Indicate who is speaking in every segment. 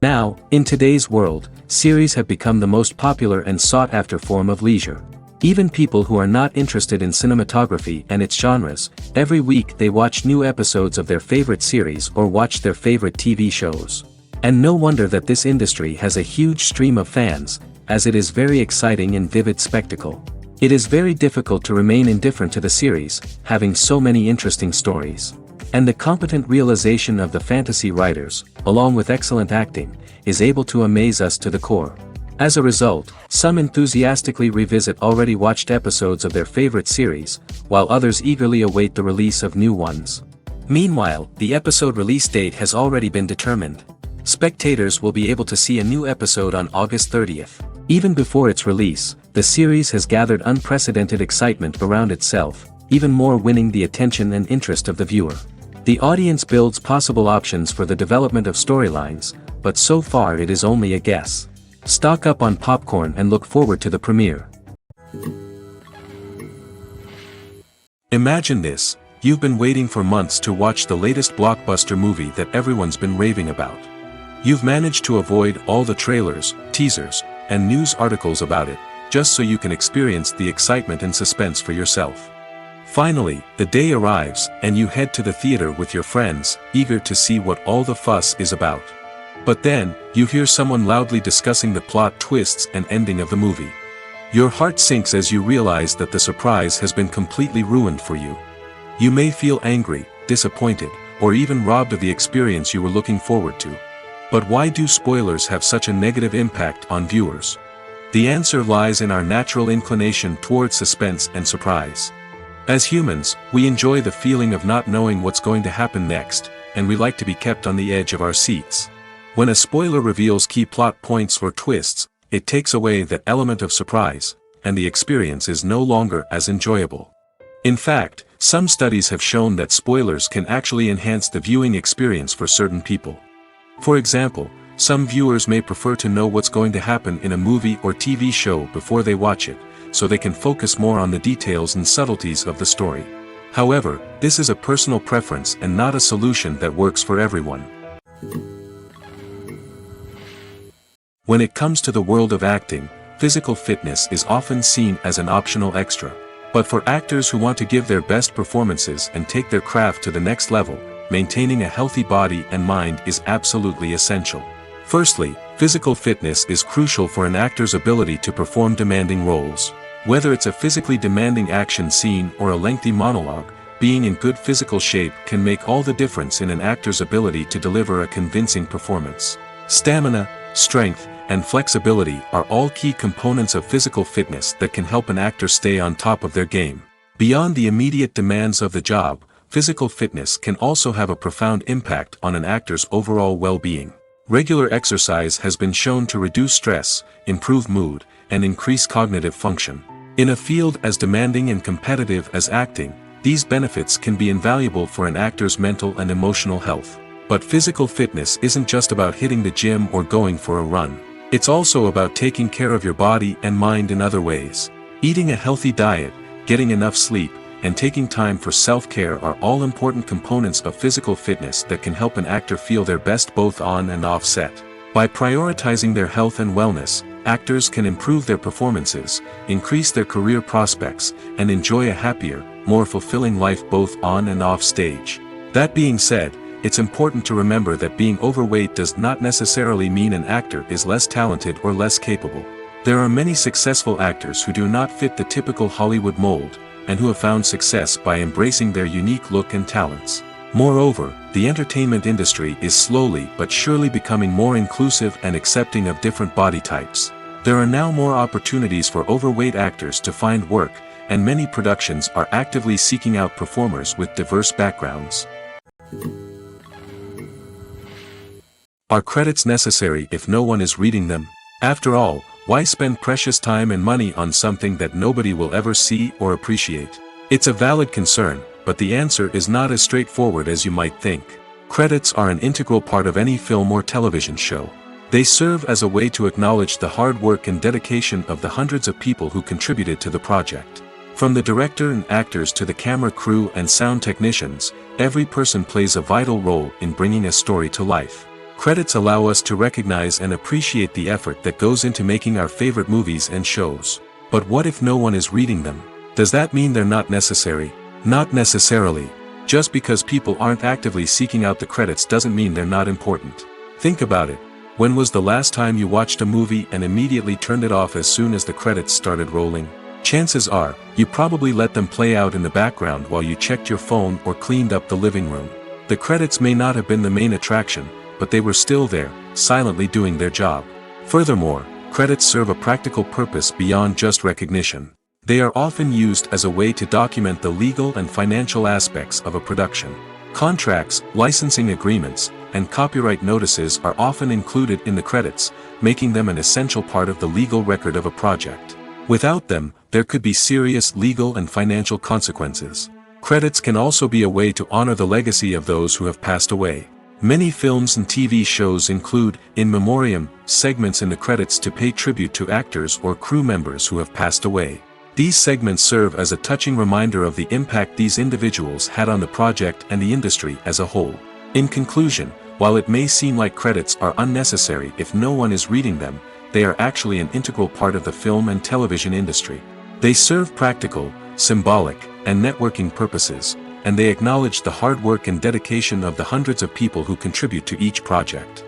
Speaker 1: Now, in today's world, series have become the most popular and sought-after form of leisure. Even people who are not interested in cinematography and its genres, every week they watch new episodes of their favorite series or watch their favorite TV shows. And no wonder that this industry has a huge stream of fans, as it is very exciting and vivid spectacle. It is very difficult to remain indifferent to the series, having so many interesting stories. And the competent realization of the fantasy writers, along with excellent acting, is able to amaze us to the core. As a result, some enthusiastically revisit already watched episodes of their favorite series, while others eagerly await the release of new ones. Meanwhile, the episode release date has already been determined. Spectators will be able to see a new episode on August 30th. Even before its release, the series has gathered unprecedented excitement around itself, even more winning the attention and interest of the viewer. The audience builds possible options for the development of storylines, but so far it is only a guess. Stock up on popcorn and look forward to the premiere. Imagine this, you've been waiting for months to watch the latest blockbuster movie that everyone's been raving about. You've managed to avoid all the trailers, teasers, and news articles about it, just so you can experience the excitement and suspense for yourself. Finally, the day arrives, and you head to the theater with your friends, eager to see what all the fuss is about. But then, you hear someone loudly discussing the plot twists and ending of the movie. Your heart sinks as you realize that the surprise has been completely ruined for you. You may feel angry, disappointed, or even robbed of the experience you were looking forward to. But why do spoilers have such a negative impact on viewers? The answer lies in our natural inclination toward suspense and surprise. As humans, we enjoy the feeling of not knowing what's going to happen next, and we like to be kept on the edge of our seats. When a spoiler reveals key plot points or twists, it takes away that element of surprise, and the experience is no longer as enjoyable. In fact, some studies have shown that spoilers can actually enhance the viewing experience for certain people. For example, some viewers may prefer to know what's going to happen in a movie or TV show before they watch it, so they can focus more on the details and subtleties of the story. However, this is a personal preference and not a solution that works for everyone. When it comes to the world of acting, physical fitness is often seen as an optional extra. But for actors who want to give their best performances and take their craft to the next level, maintaining a healthy body and mind is absolutely essential. Firstly, physical fitness is crucial for an actor's ability to perform demanding roles. Whether it's a physically demanding action scene or a lengthy monologue, being in good physical shape can make all the difference in an actor's ability to deliver a convincing performance. Stamina, strength, and flexibility are all key components of physical fitness that can help an actor stay on top of their game. Beyond the immediate demands of the job, physical fitness can also have a profound impact on an actor's overall well-being. Regular exercise has been shown to reduce stress, improve mood, and increase cognitive function. In a field as demanding and competitive as acting, these benefits can be invaluable for an actor's mental and emotional health. But physical fitness isn't just about hitting the gym or going for a run. It's also about taking care of your body and mind in other ways. Eating a healthy diet, getting enough sleep, and taking time for self-care are all important components of physical fitness that can help an actor feel their best both on and off set. By prioritizing their health and wellness, actors can improve their performances, increase their career prospects, and enjoy a happier, more fulfilling life both on and off stage. That being said, it's important to remember that being overweight does not necessarily mean an actor is less talented or less capable. There are many successful actors who do not fit the typical Hollywood mold, and who have found success by embracing their unique look and talents. Moreover, the entertainment industry is slowly but surely becoming more inclusive and accepting of different body types. There are now more opportunities for overweight actors to find work, and many productions are actively seeking out performers with diverse backgrounds. Are credits necessary if no one is reading them? After all, why spend precious time and money on something that nobody will ever see or appreciate? It's a valid concern, but the answer is not as straightforward as you might think. Credits are an integral part of any film or television show. They serve as a way to acknowledge the hard work and dedication of the hundreds of people who contributed to the project. From the director and actors to the camera crew and sound technicians, every person plays a vital role in bringing a story to life. Credits allow us to recognize and appreciate the effort that goes into making our favorite movies and shows. But what if no one is reading them? Does that mean they're not necessary? Not necessarily. Just because people aren't actively seeking out the credits doesn't mean they're not important. Think about it. When was the last time you watched a movie and immediately turned it off as soon as the credits started rolling? Chances are, you probably let them play out in the background while you checked your phone or cleaned up the living room. The credits may not have been the main attraction, but they were still there, silently doing their job. Furthermore, credits serve a practical purpose beyond just recognition. They are often used as a way to document the legal and financial aspects of a production. Contracts, licensing agreements, and copyright notices are often included in the credits, making them an essential part of the legal record of a project. Without them, there could be serious legal and financial consequences. Credits can also be a way to honor the legacy of those who have passed away. Many films and TV shows include, in memoriam, segments in the credits to pay tribute to actors or crew members who have passed away. These segments serve as a touching reminder of the impact these individuals had on the project and the industry as a whole. In conclusion, while it may seem like credits are unnecessary if no one is reading them, they are actually an integral part of the film and television industry. They serve practical, symbolic, and networking purposes, and they acknowledge the hard work and dedication of the hundreds of people who contribute to each project.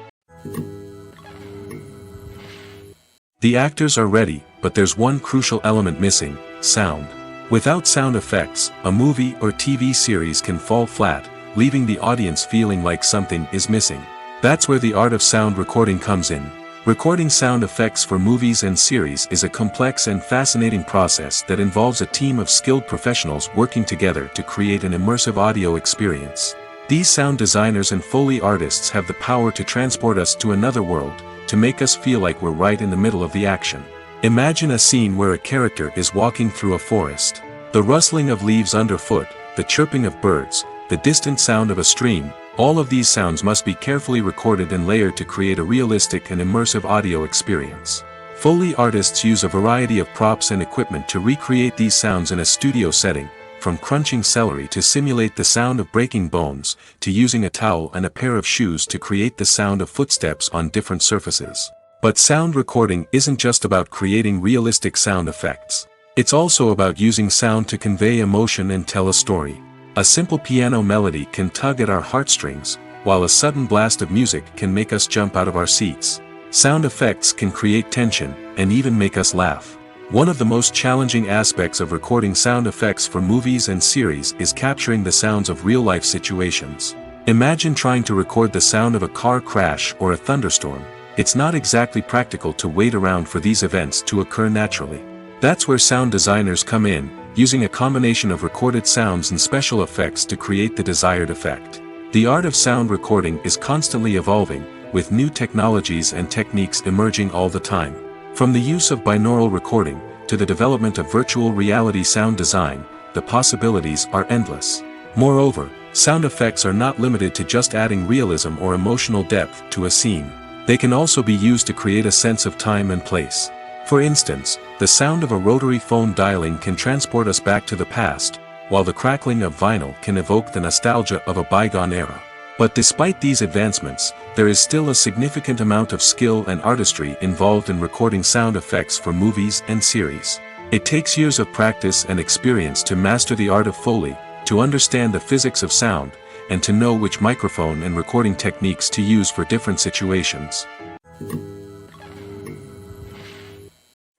Speaker 1: The actors are ready, but there's one crucial element missing: sound. Without sound effects, a movie or TV series can fall flat, leaving the audience feeling like something is missing. That's where the art of sound recording comes in. Recording sound effects for movies and series is a complex and fascinating process that involves a team of skilled professionals working together to create an immersive audio experience. These sound designers and Foley artists have the power to transport us to another world, to make us feel like we're right in the middle of the action. Imagine a scene where a character is walking through a forest. The rustling of leaves underfoot, the chirping of birds, the distant sound of a stream, all of these sounds must be carefully recorded and layered to create a realistic and immersive audio experience. Foley artists use a variety of props and equipment to recreate these sounds in a studio setting, from crunching celery to simulate the sound of breaking bones, to using a towel and a pair of shoes to create the sound of footsteps on different surfaces. But sound recording isn't just about creating realistic sound effects. It's also about using sound to convey emotion and tell a story. A simple piano melody can tug at our heartstrings, while a sudden blast of music can make us jump out of our seats. Sound effects can create tension, and even make us laugh. One of the most challenging aspects of recording sound effects for movies and series is capturing the sounds of real-life situations. Imagine trying to record the sound of a car crash or a thunderstorm. It's not exactly practical to wait around for these events to occur naturally. That's where sound designers come in, using a combination of recorded sounds and special effects to create the desired effect. The art of sound recording is constantly evolving, with new technologies and techniques emerging all the time. From the use of binaural recording, to the development of virtual reality sound design, the possibilities are endless. Moreover, sound effects are not limited to just adding realism or emotional depth to a scene. They can also be used to create a sense of time and place. For instance, the sound of a rotary phone dialing can transport us back to the past, while the crackling of vinyl can evoke the nostalgia of a bygone era. But despite these advancements, there is still a significant amount of skill and artistry involved in recording sound effects for movies and series. It takes years of practice and experience to master the art of Foley, to understand the physics of sound, and to know which microphone and recording techniques to use for different situations.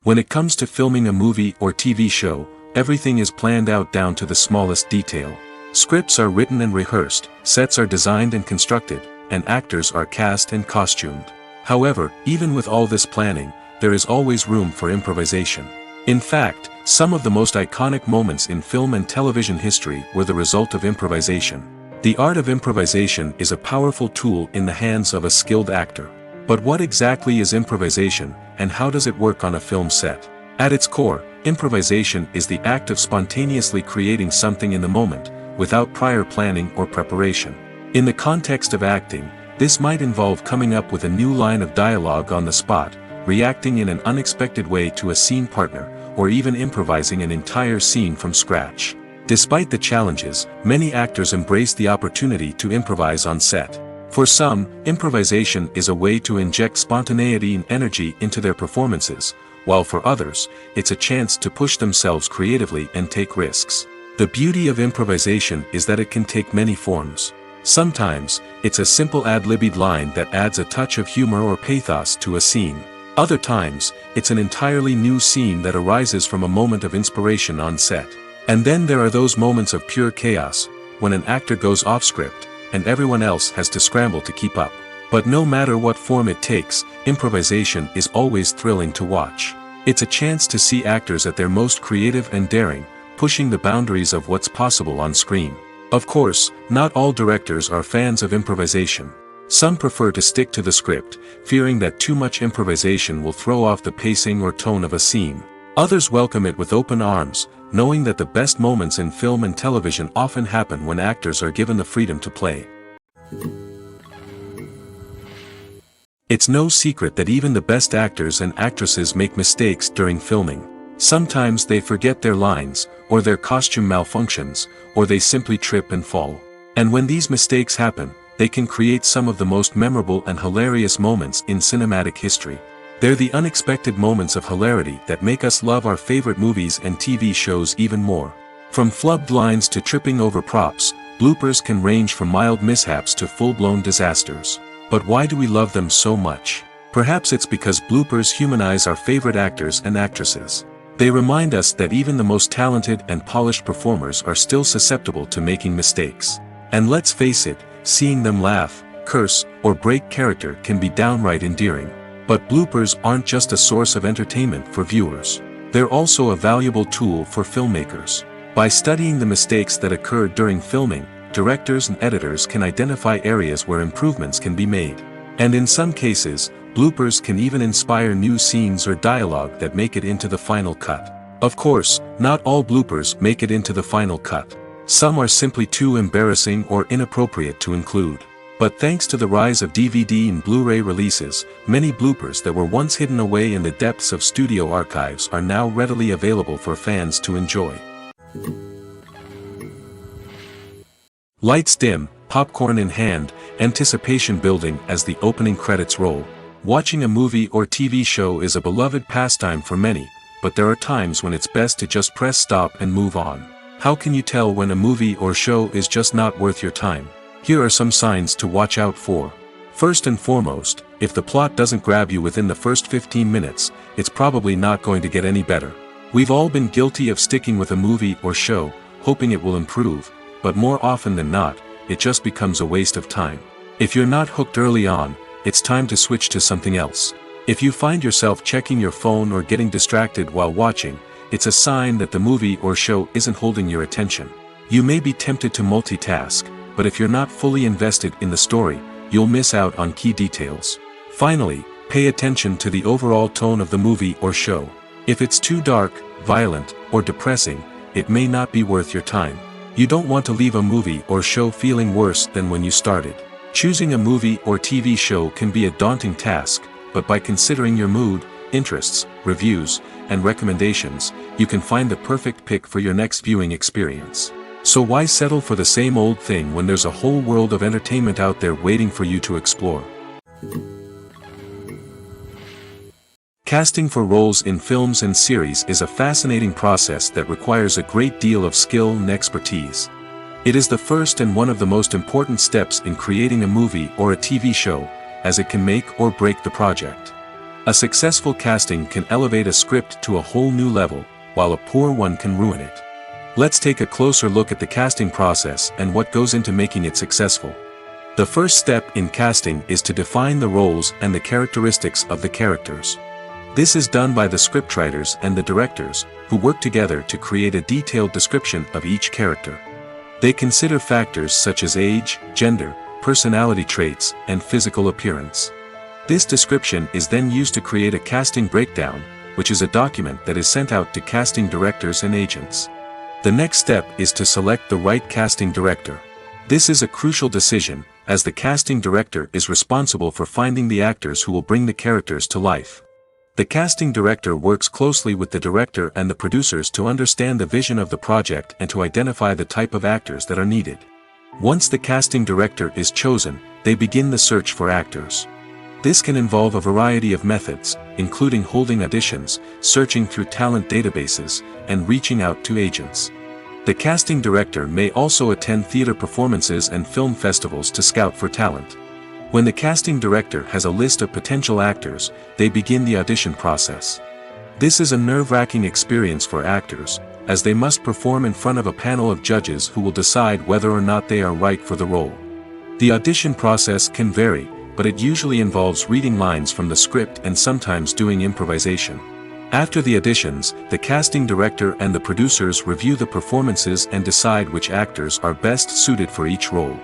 Speaker 1: When it comes to filming a movie or TV show, everything is planned out down to the smallest detail. Scripts are written and rehearsed, sets are designed and constructed, and actors are cast and costumed. However, even with all this planning, there is always room for improvisation. In fact, some of the most iconic moments in film and television history were the result of improvisation. The art of improvisation is a powerful tool in the hands of a skilled actor. But what exactly is improvisation, and how does it work on a film set? At its core, improvisation is the act of spontaneously creating something in the moment, without prior planning or preparation. In the context of acting, this might involve coming up with a new line of dialogue on the spot, reacting in an unexpected way to a scene partner, or even improvising an entire scene from scratch. Despite the challenges, many actors embrace the opportunity to improvise on set. For some, improvisation is a way to inject spontaneity and energy into their performances, while for others, it's a chance to push themselves creatively and take risks. The beauty of improvisation is that it can take many forms. Sometimes, it's a simple ad-libbed line that adds a touch of humor or pathos to a scene. Other times, it's an entirely new scene that arises from a moment of inspiration on set. And then there are those moments of pure chaos, when an actor goes off script, and everyone else has to scramble to keep up. But no matter what form it takes, improvisation is always thrilling to watch. It's a chance to see actors at their most creative and daring, pushing the boundaries of what's possible on screen. Of course, not all directors are fans of improvisation. Some prefer to stick to the script, fearing that too much improvisation will throw off the pacing or tone of a scene. Others welcome it with open arms, knowing that the best moments in film and television often happen when actors are given the freedom to play. It's no secret that even the best actors and actresses make mistakes during filming. Sometimes they forget their lines, or their costume malfunctions, or they simply trip and fall. And when these mistakes happen, they can create some of the most memorable and hilarious moments in cinematic history. They're the unexpected moments of hilarity that make us love our favorite movies and TV shows even more. From flubbed lines to tripping over props, bloopers can range from mild mishaps to full-blown disasters. But why do we love them so much? Perhaps it's because bloopers humanize our favorite actors and actresses. They remind us that even the most talented and polished performers are still susceptible to making mistakes. And let's face it, seeing them laugh, curse, or break character can be downright endearing. But bloopers aren't just a source of entertainment for viewers. They're also a valuable tool for filmmakers. By studying the mistakes that occurred during filming, directors and editors can identify areas where improvements can be made. And in some cases, bloopers can even inspire new scenes or dialogue that make it into the final cut. Of course, not all bloopers make it into the final cut. Some are simply too embarrassing or inappropriate to include. But thanks to the rise of DVD and Blu-ray releases, many bloopers that were once hidden away in the depths of studio archives are now readily available for fans to enjoy. Lights dim, popcorn in hand, anticipation building as the opening credits roll. Watching a movie or TV show is a beloved pastime for many, but there are times when it's best to just press stop and move on. How can you tell when a movie or show is just not worth your time? Here are some signs to watch out for. First and foremost, if the plot doesn't grab you within the first 15 minutes, it's probably not going to get any better. We've all been guilty of sticking with a movie or show, hoping it will improve, but more often than not, it just becomes a waste of time. If you're not hooked early on, it's time to switch to something else. If you find yourself checking your phone or getting distracted while watching, it's a sign that the movie or show isn't holding your attention. You may be tempted to multitask, but if you're not fully invested in the story, you'll miss out on key details. Finally, pay attention to the overall tone of the movie or show. If it's too dark, violent, or depressing, it may not be worth your time. You don't want to leave a movie or show feeling worse than when you started. Choosing a movie or TV show can be a daunting task, but by considering your mood, interests, reviews, and recommendations, you can find the perfect pick for your next viewing experience. So why settle for the same old thing when there's a whole world of entertainment out there waiting for you to explore? Casting for roles in films and series is a fascinating process that requires a great deal of skill and expertise. It is the first and one of the most important steps in creating a movie or a TV show, as it can make or break the project. A successful casting can elevate a script to a whole new level, while a poor one can ruin it. Let's take a closer look at the casting process and what goes into making it successful. The first step in casting is to define the roles and the characteristics of the characters. This is done by the scriptwriters and the directors, who work together to create a detailed description of each character. They consider factors such as age, gender, personality traits, and physical appearance. This description is then used to create a casting breakdown, which is a document that is sent out to casting directors and agents. The next step is to select the right casting director. This is a crucial decision, as the casting director is responsible for finding the actors who will bring the characters to life. The casting director works closely with the director and the producers to understand the vision of the project and to identify the type of actors that are needed. Once the casting director is chosen, they begin the search for actors. This can involve a variety of methods, including holding auditions, searching through talent databases, and reaching out to agents. The casting director may also attend theater performances and film festivals to scout for talent. When the casting director has a list of potential actors, they begin the audition process. This is a nerve-wracking experience for actors, as they must perform in front of a panel of judges who will decide whether or not they are right for the role. The audition process can vary, but it usually involves reading lines from the script and sometimes doing improvisation. After the auditions, the casting director and the producers review the performances and decide which actors are best suited for each role.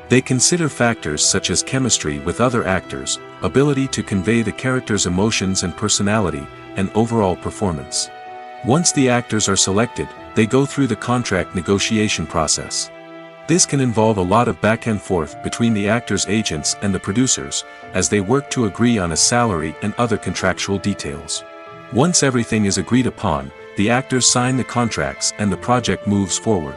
Speaker 1: They consider factors such as chemistry with other actors, ability to convey the character's emotions and personality, and overall performance. Once the actors are selected, they go through the contract negotiation process. This can involve a lot of back and forth between the actors' agents and the producers, as they work to agree on a salary and other contractual details. Once everything is agreed upon, the actors sign the contracts and the project moves forward.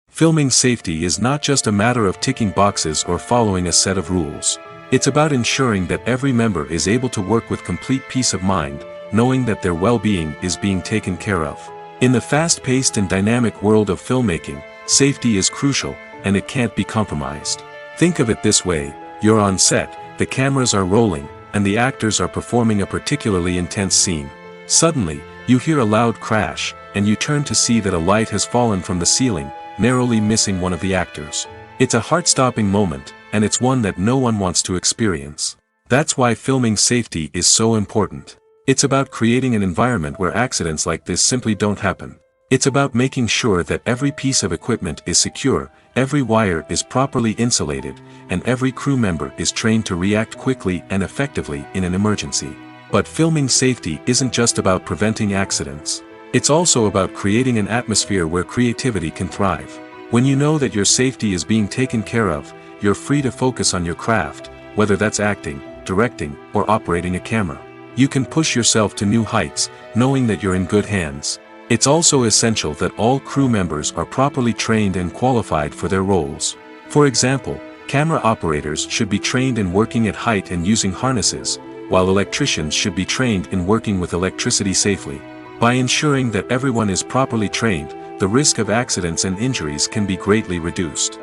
Speaker 1: Filming safety is not just a matter of ticking boxes or following a set of rules. It's about ensuring that every member is able to work with complete peace of mind, knowing that their well-being is being taken care of. In the fast-paced and dynamic world of filmmaking, safety is crucial, and it can't be compromised. Think of it this way: you're on set, the cameras are rolling, and the actors are performing a particularly intense scene. Suddenly, you hear a loud crash, and you turn to see that a light has fallen from the ceiling, narrowly missing one of the actors. It's a heart-stopping moment, and it's one that no one wants to experience. That's why filming safety is so important. It's about creating an environment where accidents like this simply don't happen. It's about making sure that every piece of equipment is secure, every wire is properly insulated, and every crew member is trained to react quickly and effectively in an emergency. But filming safety isn't just about preventing accidents. It's also about creating an atmosphere where creativity can thrive. When you know that your safety is being taken care of, you're free to focus on your craft, whether that's acting, directing, or operating a camera. You can push yourself to new heights, knowing that you're in good hands. It's also essential that all crew members are properly trained and qualified for their roles. For example, camera operators should be trained in working at height and using harnesses, while electricians should be trained in working with electricity safely. By ensuring that everyone is properly trained, the risk of accidents and injuries can be greatly reduced.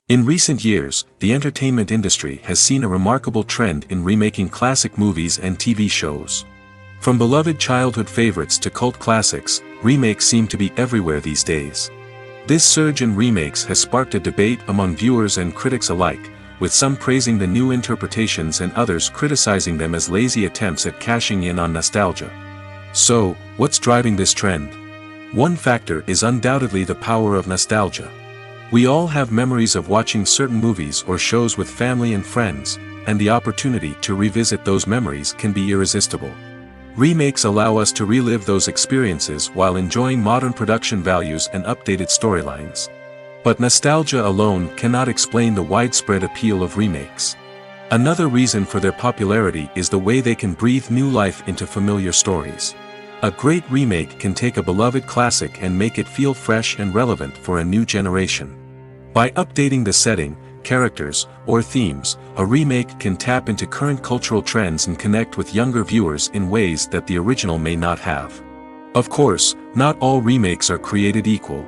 Speaker 1: In recent years, the entertainment industry has seen a remarkable trend in remaking classic movies and TV shows. From beloved childhood favorites to cult classics, remakes seem to be everywhere these days. This surge in remakes has sparked a debate among viewers and critics alike, with some praising the new interpretations and others criticizing them as lazy attempts at cashing in on nostalgia. So, what's driving this trend? One factor is undoubtedly the power of nostalgia. We all have memories of watching certain movies or shows with family and friends, and the opportunity to revisit those memories can be irresistible. Remakes allow us to relive those experiences while enjoying modern production values and updated storylines. But nostalgia alone cannot explain the widespread appeal of remakes. Another reason for their popularity is the way they can breathe new life into familiar stories. A great remake can take a beloved classic and make it feel fresh and relevant for a new generation. By updating the setting, characters, or themes, a remake can tap into current cultural trends and connect with younger viewers in ways that the original may not have. Of course, not all remakes are created equal.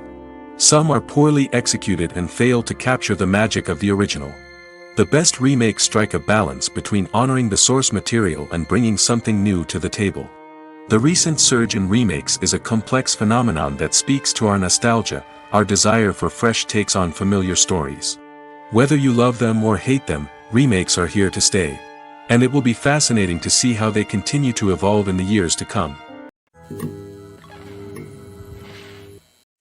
Speaker 1: Some are poorly executed and fail to capture the magic of the original. The best remakes strike a balance between honoring the source material and bringing something new to the table. The recent surge in remakes is a complex phenomenon that speaks to our nostalgia, our desire for fresh takes on familiar stories. Whether you love them or hate them, remakes are here to stay. And it will be fascinating to see how they continue to evolve in the years to come.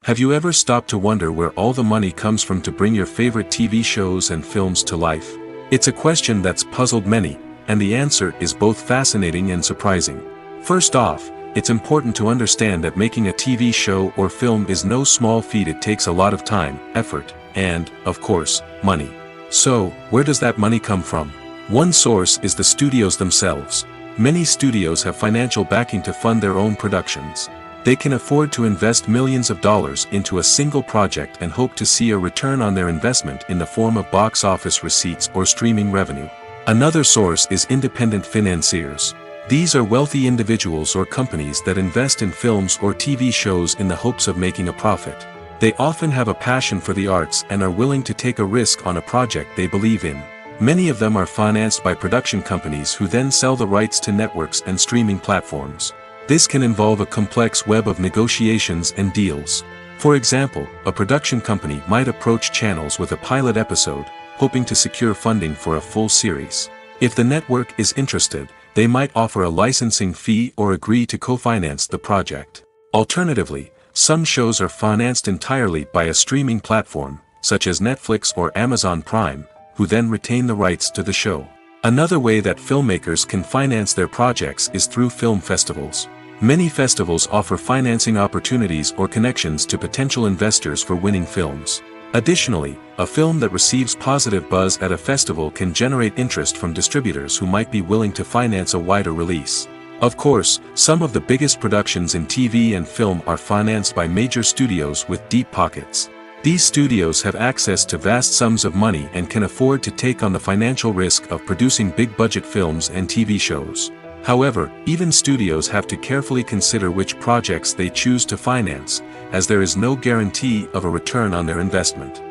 Speaker 1: Have you ever stopped to wonder where all the money comes from to bring your favorite TV shows and films to life? It's a question that's puzzled many, and the answer is both fascinating and surprising. First off, it's important to understand that making a TV show or film is no small feat. It takes a lot of time, effort, and, of course, money. So, where does that money come from? One source is the studios themselves. Many studios have financial backing to fund their own productions. They can afford to invest millions of dollars into a single project and hope to see a return on their investment in the form of box office receipts or streaming revenue. Another source is independent financiers. These are wealthy individuals or companies that invest in films or TV shows in the hopes of making a profit. They often have a passion for the arts and are willing to take a risk on a project they believe in. Many of them are financed by production companies who then sell the rights to networks and streaming platforms. This can involve a complex web of negotiations and deals. For example, a production company might approach channels with a pilot episode, hoping to secure funding for a full series. If the network is interested, they might offer a licensing fee or agree to co-finance the project. Alternatively, some shows are financed entirely by a streaming platform, such as Netflix or Amazon Prime, who then retain the rights to the show. Another way that filmmakers can finance their projects is through film festivals. Many festivals offer financing opportunities or connections to potential investors for winning films. Additionally, a film that receives positive buzz at a festival can generate interest from distributors who might be willing to finance a wider release. Of course, some of the biggest productions in TV and film are financed by major studios with deep pockets. These studios have access to vast sums of money and can afford to take on the financial risk of producing big-budget films and TV shows. However, even studios have to carefully consider which projects they choose to finance, as there is no guarantee of a return on their investment.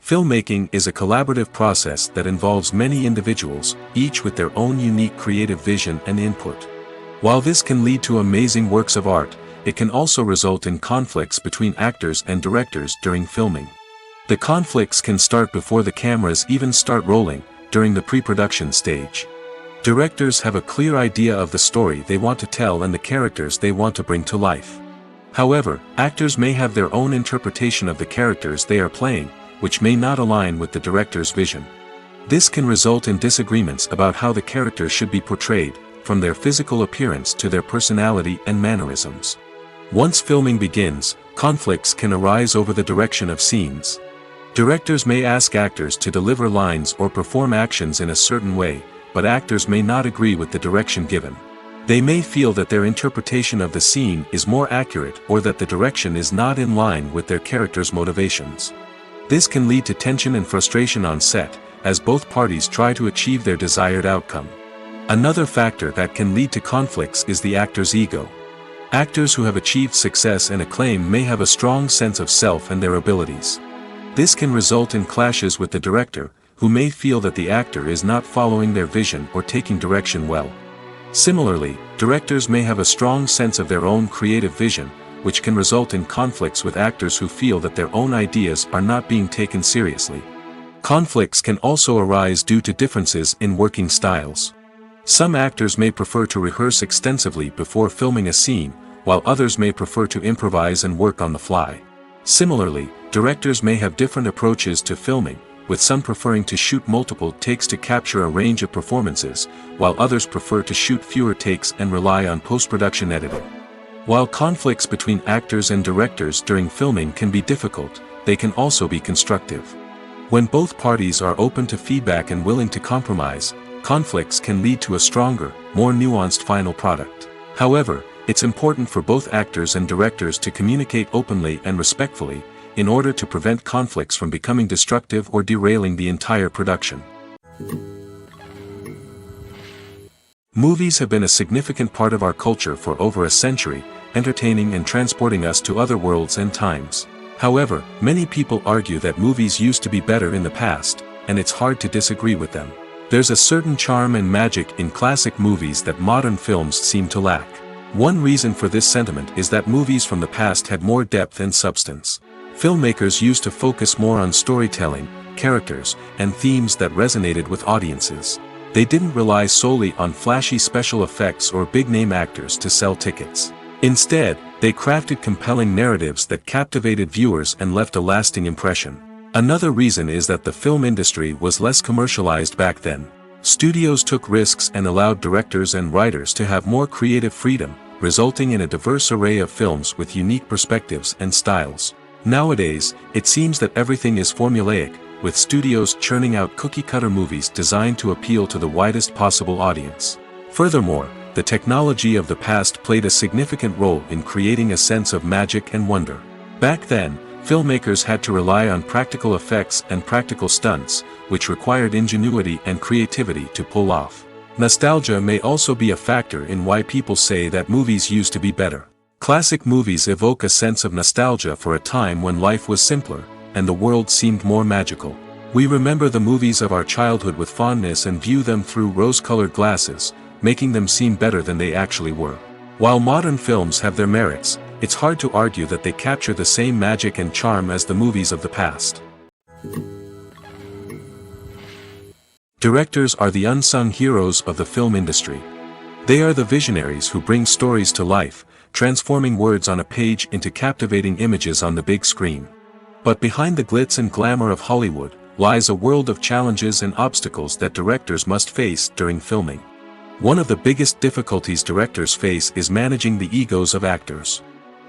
Speaker 1: Filmmaking is a collaborative process that involves many individuals, each with their own unique creative vision and input. While this can lead to amazing works of art, it can also result in conflicts between actors and directors during filming. The conflicts can start before the cameras even start rolling, during the pre-production stage. Directors have a clear idea of the story they want to tell and the characters they want to bring to life. However, actors may have their own interpretation of the characters they are playing, which may not align with the director's vision. This can result in disagreements about how the characters should be portrayed, from their physical appearance to their personality and mannerisms. Once filming begins, conflicts can arise over the direction of scenes. Directors may ask actors to deliver lines or perform actions in a certain way, but actors may not agree with the direction given. They may feel that their interpretation of the scene is more accurate or that the direction is not in line with their character's motivations. This can lead to tension and frustration on set, as both parties try to achieve their desired outcome. Another factor that can lead to conflicts is the actor's ego. Actors who have achieved success and acclaim may have a strong sense of self and their abilities. This can result in clashes with the director, who may feel that the actor is not following their vision or taking direction well. Similarly, directors may have a strong sense of their own creative vision, which can result in conflicts with actors who feel that their own ideas are not being taken seriously. Conflicts can also arise due to differences in working styles. Some actors may prefer to rehearse extensively before filming a scene, while others may prefer to improvise and work on the fly. Similarly, directors may have different approaches to filming, with some preferring to shoot multiple takes to capture a range of performances, while others prefer to shoot fewer takes and rely on post-production editing. While conflicts between actors and directors during filming can be difficult, they can also be constructive. When both parties are open to feedback and willing to compromise, conflicts can lead to a stronger, more nuanced final product. However, it's important for both actors and directors to communicate openly and respectfully, in order to prevent conflicts from becoming destructive or derailing the entire production. Movies have been a significant part of our culture for over a century, entertaining and transporting us to other worlds and times. However, many people argue that movies used to be better in the past, and it's hard to disagree with them. There's a certain charm and magic in classic movies that modern films seem to lack. One reason for this sentiment is that movies from the past had more depth and substance. Filmmakers used to focus more on storytelling, characters, and themes that resonated with audiences. They didn't rely solely on flashy special effects or big-name actors to sell tickets. Instead, they crafted compelling narratives that captivated viewers and left a lasting impression. Another reason is that the film industry was less commercialized back then. Studios took risks and allowed directors and writers to have more creative freedom, resulting in a diverse array of films with unique perspectives and styles. Nowadays, it seems that everything is formulaic, with studios churning out cookie-cutter movies designed to appeal to the widest possible audience. Furthermore, the technology of the past played a significant role in creating a sense of magic and wonder. Back then, filmmakers had to rely on practical effects and practical stunts, which required ingenuity and creativity to pull off. Nostalgia may also be a factor in why people say that movies used to be better. Classic movies evoke a sense of nostalgia for a time when life was simpler, and the world seemed more magical. We remember the movies of our childhood with fondness and view them through rose-colored glasses, making them seem better than they actually were. While modern films have their merits, it's hard to argue that they capture the same magic and charm as the movies of the past. Directors are the unsung heroes of the film industry. They are the visionaries who bring stories to life, transforming words on a page into captivating images on the big screen. But behind the glitz and glamour of Hollywood lies a world of challenges and obstacles that directors must face during filming. One of the biggest difficulties directors face is managing the egos of actors.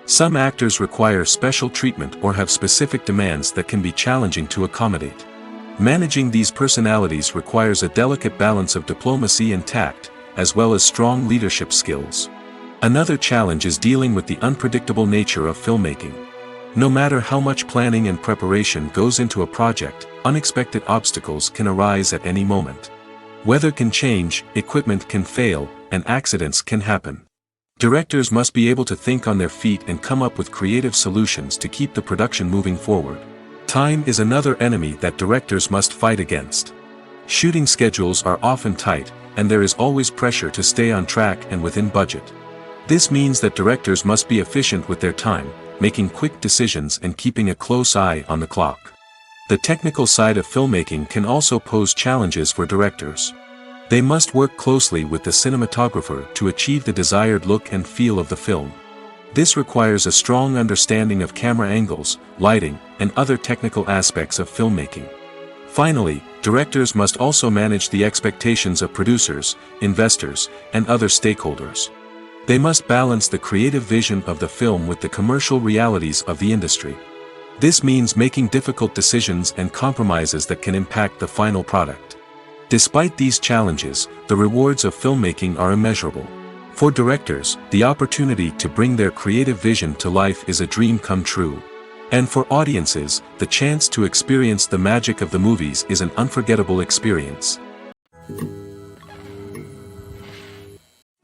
Speaker 1: Some actors require special treatment or have specific demands that can be challenging to accommodate. Managing these personalities requires a delicate balance of diplomacy and tact, as well as strong leadership skills. Another challenge is dealing with the unpredictable nature of filmmaking. No matter how much planning and preparation goes into a project, unexpected obstacles can arise at any moment. Weather can change, equipment can fail, and accidents can happen. Directors must be able to think on their feet and come up with creative solutions to keep the production moving forward. Time is another enemy that directors must fight against. Shooting schedules are often tight, and there is always pressure to stay on track and within budget. This means that directors must be efficient with their time, making quick decisions and keeping a close eye on the clock. The technical side of filmmaking can also pose challenges for directors. They must work closely with the cinematographer to achieve the desired look and feel of the film. This requires a strong understanding of camera angles, lighting, and other technical aspects of filmmaking. Finally, directors must also manage the expectations of producers, investors, and other stakeholders. They must balance the creative vision of the film with the commercial realities of the industry. This means making difficult decisions and compromises that can impact the final product. Despite these challenges, the rewards of filmmaking are immeasurable. For directors, the opportunity to bring their creative vision to life is a dream come true. And for audiences, the chance to experience the magic of the movies is an unforgettable experience.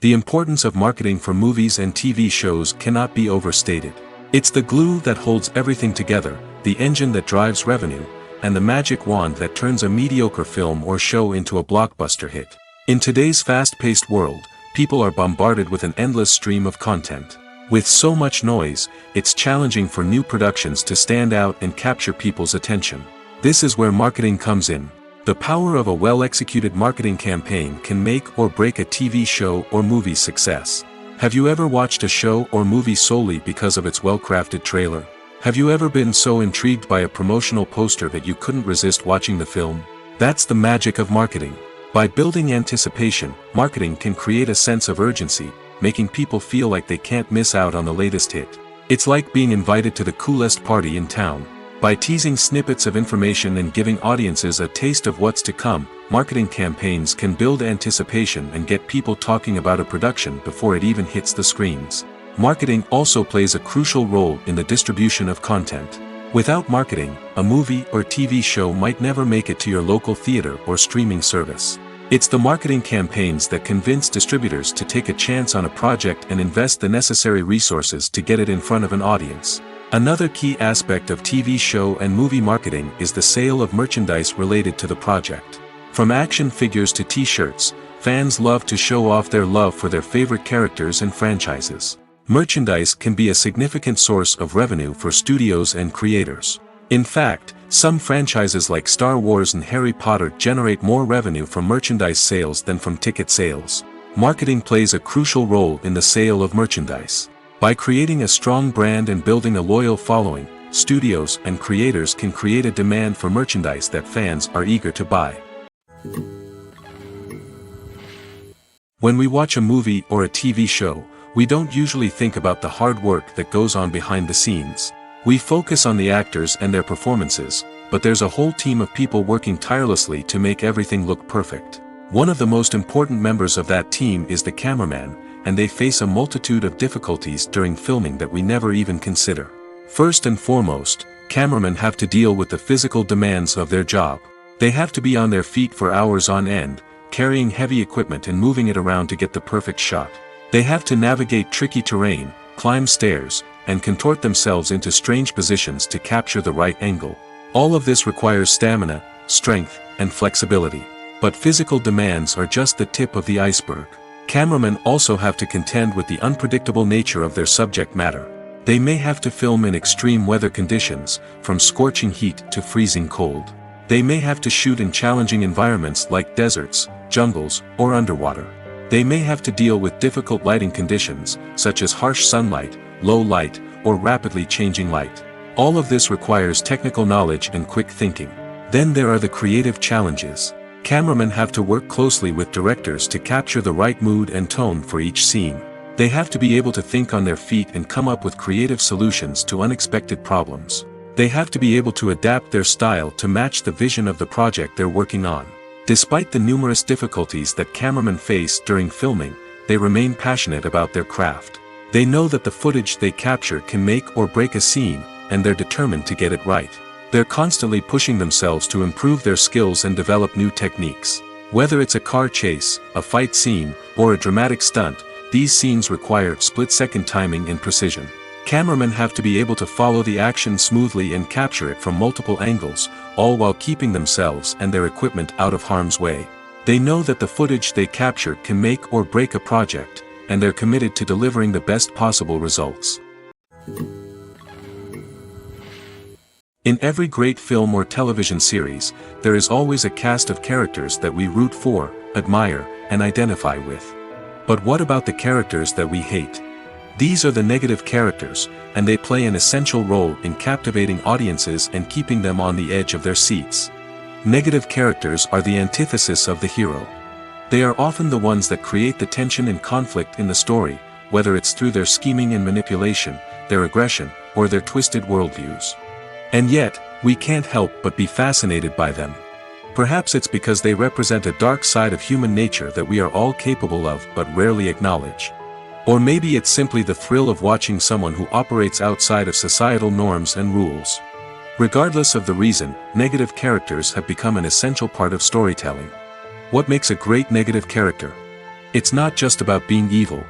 Speaker 1: The importance of marketing for movies and TV shows cannot be overstated. It's the glue that holds everything together, the engine that drives revenue, and the magic wand that turns a mediocre film or show into a blockbuster hit. In today's fast-paced world, people are bombarded with an endless stream of content. With so much noise, it's challenging for new productions to stand out and capture people's attention. This is where marketing comes in. The power of a well-executed marketing campaign can make or break a TV show or movie's success. Have you ever watched a show or movie solely because of its well-crafted trailer? Have you ever been so intrigued by a promotional poster that you couldn't resist watching the film? That's the magic of marketing. By building anticipation, marketing can create a sense of urgency, making people feel like they can't miss out on the latest hit. It's like being invited to the coolest party in town. By teasing snippets of information and giving audiences a taste of what's to come, marketing campaigns can build anticipation and get people talking about a production before it even hits the screens. Marketing also plays a crucial role in the distribution of content. Without marketing, a movie or TV show might never make it to your local theater or streaming service. It's the marketing campaigns that convince distributors to take a chance on a project and invest the necessary resources to get it in front of an audience. Another key aspect of TV show and movie marketing is the sale of merchandise related to the project. From action figures to t-shirts, fans love to show off their love for their favorite characters and franchises. Merchandise can be a significant source of revenue for studios and creators. In fact, some franchises like Star Wars and Harry Potter generate more revenue from merchandise sales than from ticket sales. Marketing plays a crucial role in the sale of merchandise. By creating a strong brand and building a loyal following, studios and creators can create a demand for merchandise that fans are eager to buy. When we watch a movie or a TV show, we don't usually think about the hard work that goes on behind the scenes. We focus on the actors and their performances, but there's a whole team of people working tirelessly to make everything look perfect. One of the most important members of that team is the cameraman, and they face a multitude of difficulties during filming that we never even consider. First and foremost, cameramen have to deal with the physical demands of their job. They have to be on their feet for hours on end, carrying heavy equipment and moving it around to get the perfect shot. They have to navigate tricky terrain, climb stairs, and contort themselves into strange positions to capture the right angle. All of this requires stamina, strength, and flexibility. But physical demands are just the tip of the iceberg. Cameramen also have to contend with the unpredictable nature of their subject matter. They may have to film in extreme weather conditions, from scorching heat to freezing cold. They may have to shoot in challenging environments like deserts, jungles, or underwater. They may have to deal with difficult lighting conditions, such as harsh sunlight, low light, or rapidly changing light. All of this requires technical knowledge and quick thinking. Then there are the creative challenges. Cameramen have to work closely with directors to capture the right mood and tone for each scene. They have to be able to think on their feet and come up with creative solutions to unexpected problems. They have to be able to adapt their style to match the vision of the project they're working on. Despite the numerous difficulties that cameramen face during filming, they remain passionate about their craft. They know that the footage they capture can make or break a scene, and they're determined to get it right. They're constantly pushing themselves to improve their skills and develop new techniques. Whether it's a car chase, a fight scene, or a dramatic stunt, these scenes require split-second timing and precision. Cameramen have to be able to follow the action smoothly and capture it from multiple angles, all while keeping themselves and their equipment out of harm's way. They know that the footage they capture can make or break a project, and they're committed to delivering the best possible results. In every great film or television series, there is always a cast of characters that we root for, admire, and identify with. But what about the characters that we hate? These are the negative characters, and they play an essential role in captivating audiences and keeping them on the edge of their seats. Negative characters are the antithesis of the hero. They are often the ones that create the tension and conflict in the story, whether it's through their scheming and manipulation, their aggression, or their twisted worldviews. And yet, we can't help but be fascinated by them. Perhaps it's because they represent a dark side of human nature that we are all capable of but rarely acknowledge. Or maybe it's simply the thrill of watching someone who operates outside of societal norms and rules. Regardless of the reason, negative characters have become an essential part of storytelling. What makes a great negative character? It's not just about being evil.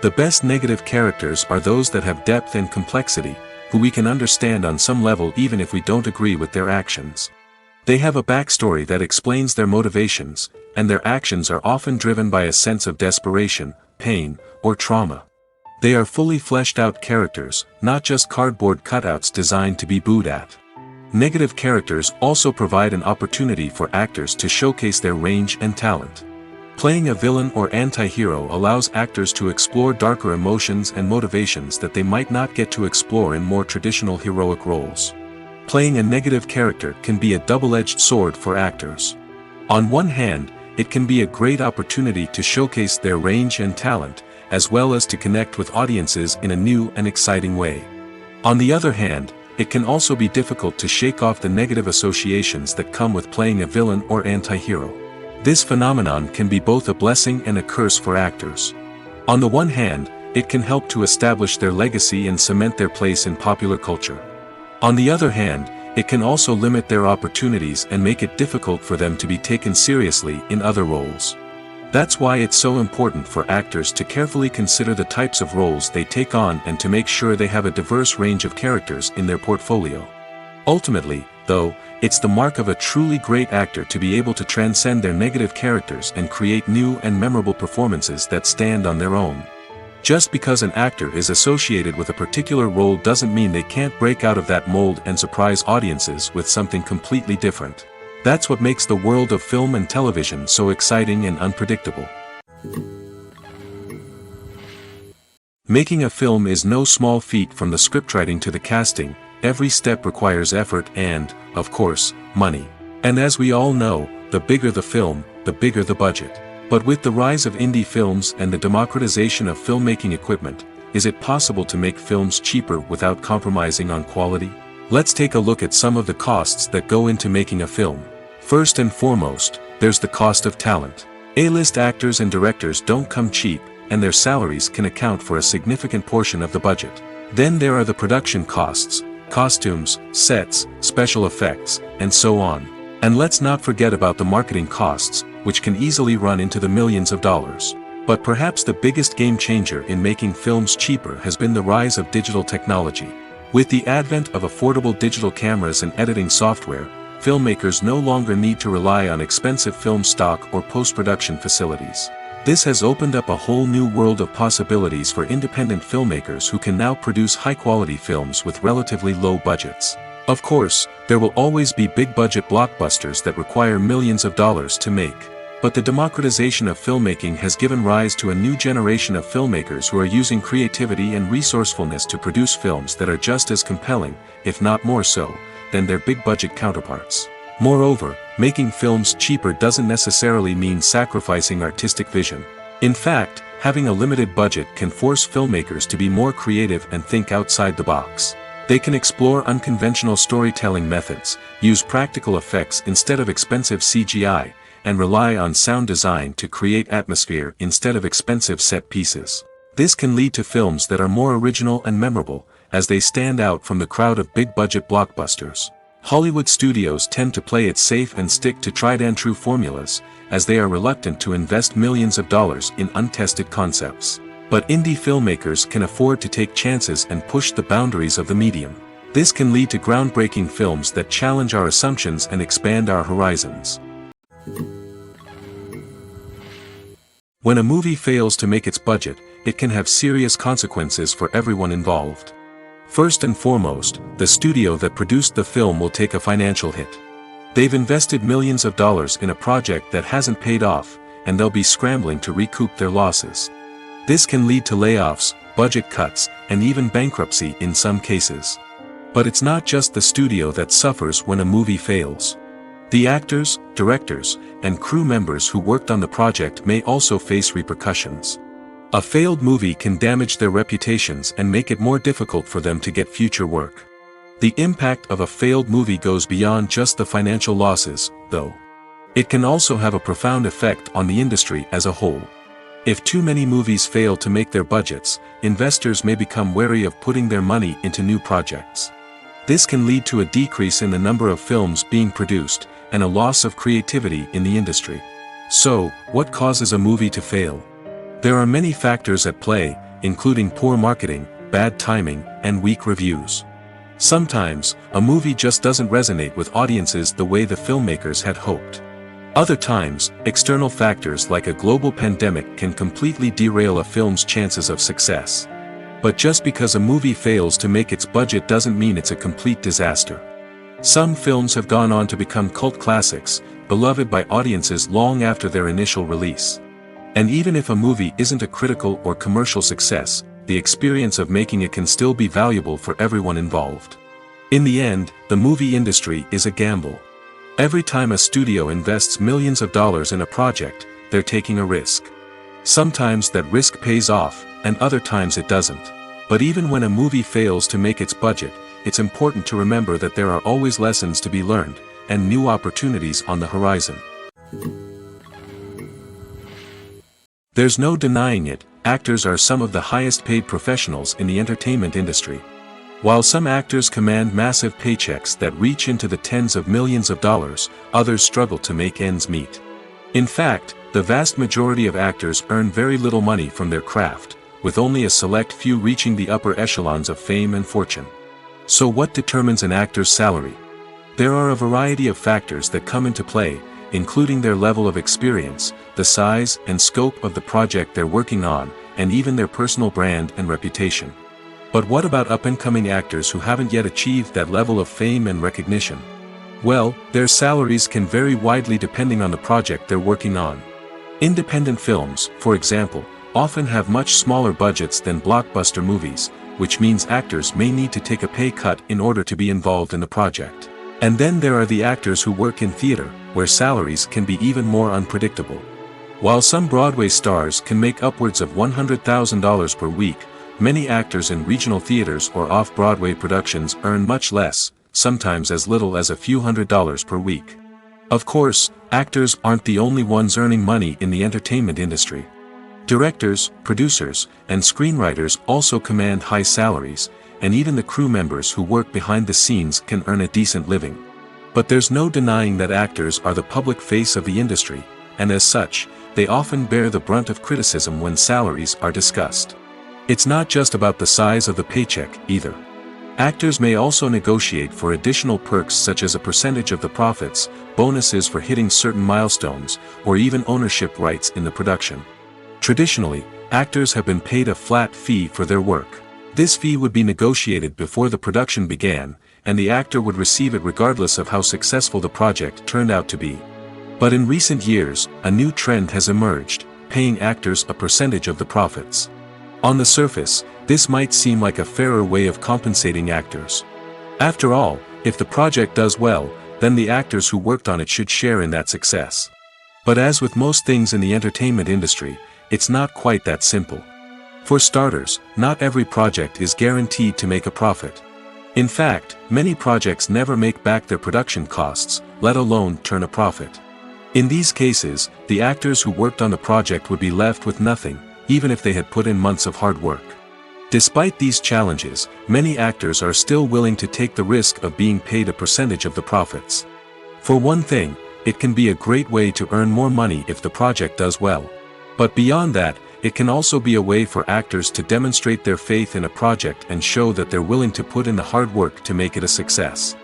Speaker 1: The best negative characters are those that have depth and complexity, who we can understand on some level even if we don't agree with their actions. They have a backstory that explains their motivations, and their actions are often driven by a sense of desperation, pain, or trauma. They are fully fleshed out characters, not just cardboard cutouts designed to be booed at. Negative characters also provide an opportunity for actors to showcase their range and talent. Playing a villain or anti-hero allows actors to explore darker emotions and motivations that they might not get to explore in more traditional heroic roles. Playing a negative character can be a double-edged sword for actors. On one hand, it can be a great opportunity to showcase their range and talent, as well as to connect with audiences in a new and exciting way. On the other hand, it can also be difficult to shake off the negative associations that come with playing a villain or anti-hero. This phenomenon can be both a blessing and a curse for actors. On the one hand, it can help to establish their legacy and cement their place in popular culture. On the other hand, it can also limit their opportunities and make it difficult for them to be taken seriously in other roles. That's why it's so important for actors to carefully consider the types of roles they take on and to make sure they have a diverse range of characters in their portfolio. Ultimately, though, it's the mark of a truly great actor to be able to transcend their negative characters and create new and memorable performances that stand on their own. Just because an actor is associated with a particular role doesn't mean they can't break out of that mold and surprise audiences with something completely different. That's what makes the world of film and television so exciting and unpredictable. Making a film is no small feat. From the scriptwriting to the casting, every step requires effort and, of course, money. And as we all know, the bigger the film, the bigger the budget. But with the rise of indie films and the democratization of filmmaking equipment, is it possible to make films cheaper without compromising on quality? Let's take a look at some of the costs that go into making a film. First and foremost, there's the cost of talent. A-list actors and directors don't come cheap, and their salaries can account for a significant portion of the budget. Then there are the production costs, costumes, sets, special effects, and so on. And let's not forget about the marketing costs, which can easily run into the millions of dollars. But perhaps the biggest game changer in making films cheaper has been the rise of digital technology. With the advent of affordable digital cameras and editing software, filmmakers no longer need to rely on expensive film stock or post-production facilities. This has opened up a whole new world of possibilities for independent filmmakers who can now produce high-quality films with relatively low budgets. Of course, there will always be big-budget blockbusters that require millions of dollars to make. But the democratization of filmmaking has given rise to a new generation of filmmakers who are using creativity and resourcefulness to produce films that are just as compelling, if not more so, than their big-budget counterparts. Moreover, making films cheaper doesn't necessarily mean sacrificing artistic vision. In fact, having a limited budget can force filmmakers to be more creative and think outside the box. They can explore unconventional storytelling methods, use practical effects instead of expensive CGI, and rely on sound design to create atmosphere instead of expensive set pieces. This can lead to films that are more original and memorable, as they stand out from the crowd of big-budget blockbusters. Hollywood studios tend to play it safe and stick to tried-and-true formulas, as they are reluctant to invest millions of dollars in untested concepts. But indie filmmakers can afford to take chances and push the boundaries of the medium. This can lead to groundbreaking films that challenge our assumptions and expand our horizons. When a movie fails to make its budget, it can have serious consequences for everyone involved. First and foremost, the studio that produced the film will take a financial hit. They've invested millions of dollars in a project that hasn't paid off, and they'll be scrambling to recoup their losses. This can lead to layoffs, budget cuts, and even bankruptcy in some cases. But it's not just the studio that suffers when a movie fails. The actors, directors, and crew members who worked on the project may also face repercussions. A failed movie can damage their reputations and make it more difficult for them to get future work. The impact of a failed movie goes beyond just the financial losses, though. It can also have a profound effect on the industry as a whole. If too many movies fail to make their budgets, investors may become wary of putting their money into new projects. This can lead to a decrease in the number of films being produced, and a loss of creativity in the industry. So, what causes a movie to fail? There are many factors at play, including poor marketing, bad timing, and weak reviews. Sometimes, a movie just doesn't resonate with audiences the way the filmmakers had hoped. Other times, external factors like a global pandemic can completely derail a film's chances of success. But just because a movie fails to make its budget doesn't mean it's a complete disaster. Some films have gone on to become cult classics, beloved by audiences long after their initial release. And even if a movie isn't a critical or commercial success, the experience of making it can still be valuable for everyone involved. In the end, the movie industry is a gamble. Every time a studio invests millions of dollars in a project, they're taking a risk. Sometimes that risk pays off, and other times it doesn't. But even when a movie fails to make its budget, it's important to remember that there are always lessons to be learned, and new opportunities on the horizon. There's no denying it, actors are some of the highest paid professionals in the entertainment industry. While some actors command massive paychecks that reach into the tens of millions of dollars, others struggle to make ends meet. In fact, the vast majority of actors earn very little money from their craft, with only a select few reaching the upper echelons of fame and fortune. So what determines an actor's salary? There are a variety of factors that come into play, including their level of experience, the size and scope of the project they're working on, and even their personal brand and reputation. But what about up-and-coming actors who haven't yet achieved that level of fame and recognition? Well, their salaries can vary widely depending on the project they're working on. Independent films, for example, often have much smaller budgets than blockbuster movies, which means actors may need to take a pay cut in order to be involved in the project. And then there are the actors who work in theater, where salaries can be even more unpredictable. While some Broadway stars can make upwards of $100,000 per week, many actors in regional theaters or off-Broadway productions earn much less, sometimes as little as a few $100s per week. Of course, actors aren't the only ones earning money in the entertainment industry. Directors, producers, and screenwriters also command high salaries, and even the crew members who work behind the scenes can earn a decent living. But there's no denying that actors are the public face of the industry, and as such, they often bear the brunt of criticism when salaries are discussed. It's not just about the size of the paycheck, either. Actors may also negotiate for additional perks such as a percentage of the profits, bonuses for hitting certain milestones, or even ownership rights in the production. Traditionally, actors have been paid a flat fee for their work. This fee would be negotiated before the production began, and the actor would receive it regardless of how successful the project turned out to be. But in recent years, a new trend has emerged, paying actors a percentage of the profits. On the surface, this might seem like a fairer way of compensating actors. After all, if the project does well, then the actors who worked on it should share in that success. But as with most things in the entertainment industry, it's not quite that simple. For starters, not every project is guaranteed to make a profit. In fact, many projects never make back their production costs, let alone turn a profit. In these cases, the actors who worked on the project would be left with nothing, even if they had put in months of hard work. Despite these challenges, many actors are still willing to take the risk of being paid a percentage of the profits. For one thing, it can be a great way to earn more money if the project does well. But beyond that, it can also be a way for actors to demonstrate their faith in a project and show that they're willing to put in the hard work to make it a success.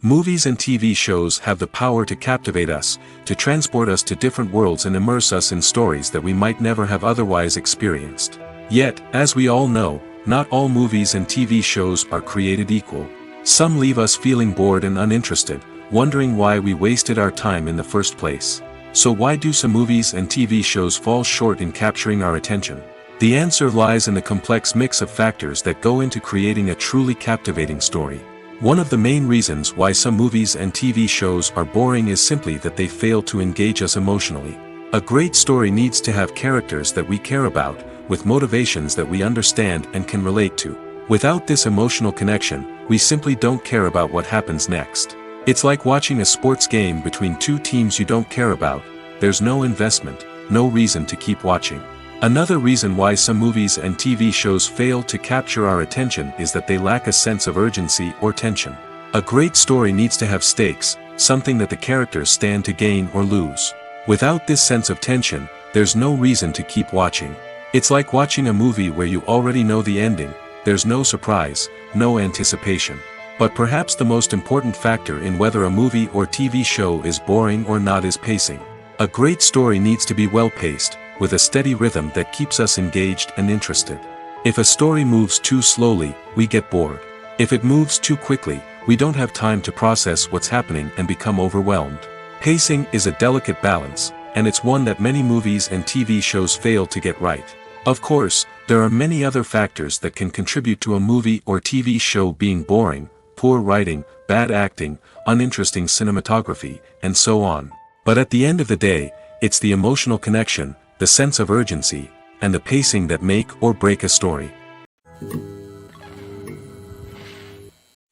Speaker 1: Movies and TV shows have the power to captivate us, to transport us to different worlds and immerse us in stories that we might never have otherwise experienced. Yet, as we all know, not all movies and TV shows are created equal. Some leave us feeling bored and uninterested, wondering why we wasted our time in the first place. So why do some movies and TV shows fall short in capturing our attention? The answer lies in the complex mix of factors that go into creating a truly captivating story. One of the main reasons why some movies and TV shows are boring is simply that they fail to engage us emotionally. A great story needs to have characters that we care about, with motivations that we understand and can relate to. Without this emotional connection, we simply don't care about what happens next. It's like watching a sports game between two teams you don't care about. There's no investment, no reason to keep watching. Another reason why some movies and TV shows fail to capture our attention is that they lack a sense of urgency or tension. A great story needs to have stakes, something that the characters stand to gain or lose. Without this sense of tension, there's no reason to keep watching. It's like watching a movie where you already know the ending, there's no surprise, no anticipation. But perhaps the most important factor in whether a movie or TV show is boring or not is pacing. A great story needs to be well-paced, with a steady rhythm that keeps us engaged and interested. If a story moves too slowly, we get bored. If it moves too quickly, we don't have time to process what's happening and become overwhelmed. Pacing is a delicate balance, and it's one that many movies and TV shows fail to get right. Of course, there are many other factors that can contribute to a movie or TV show being boring: poor writing, bad acting, uninteresting cinematography, and so on. But at the end of the day, it's the emotional connection, the sense of urgency, and the pacing that make or break a story.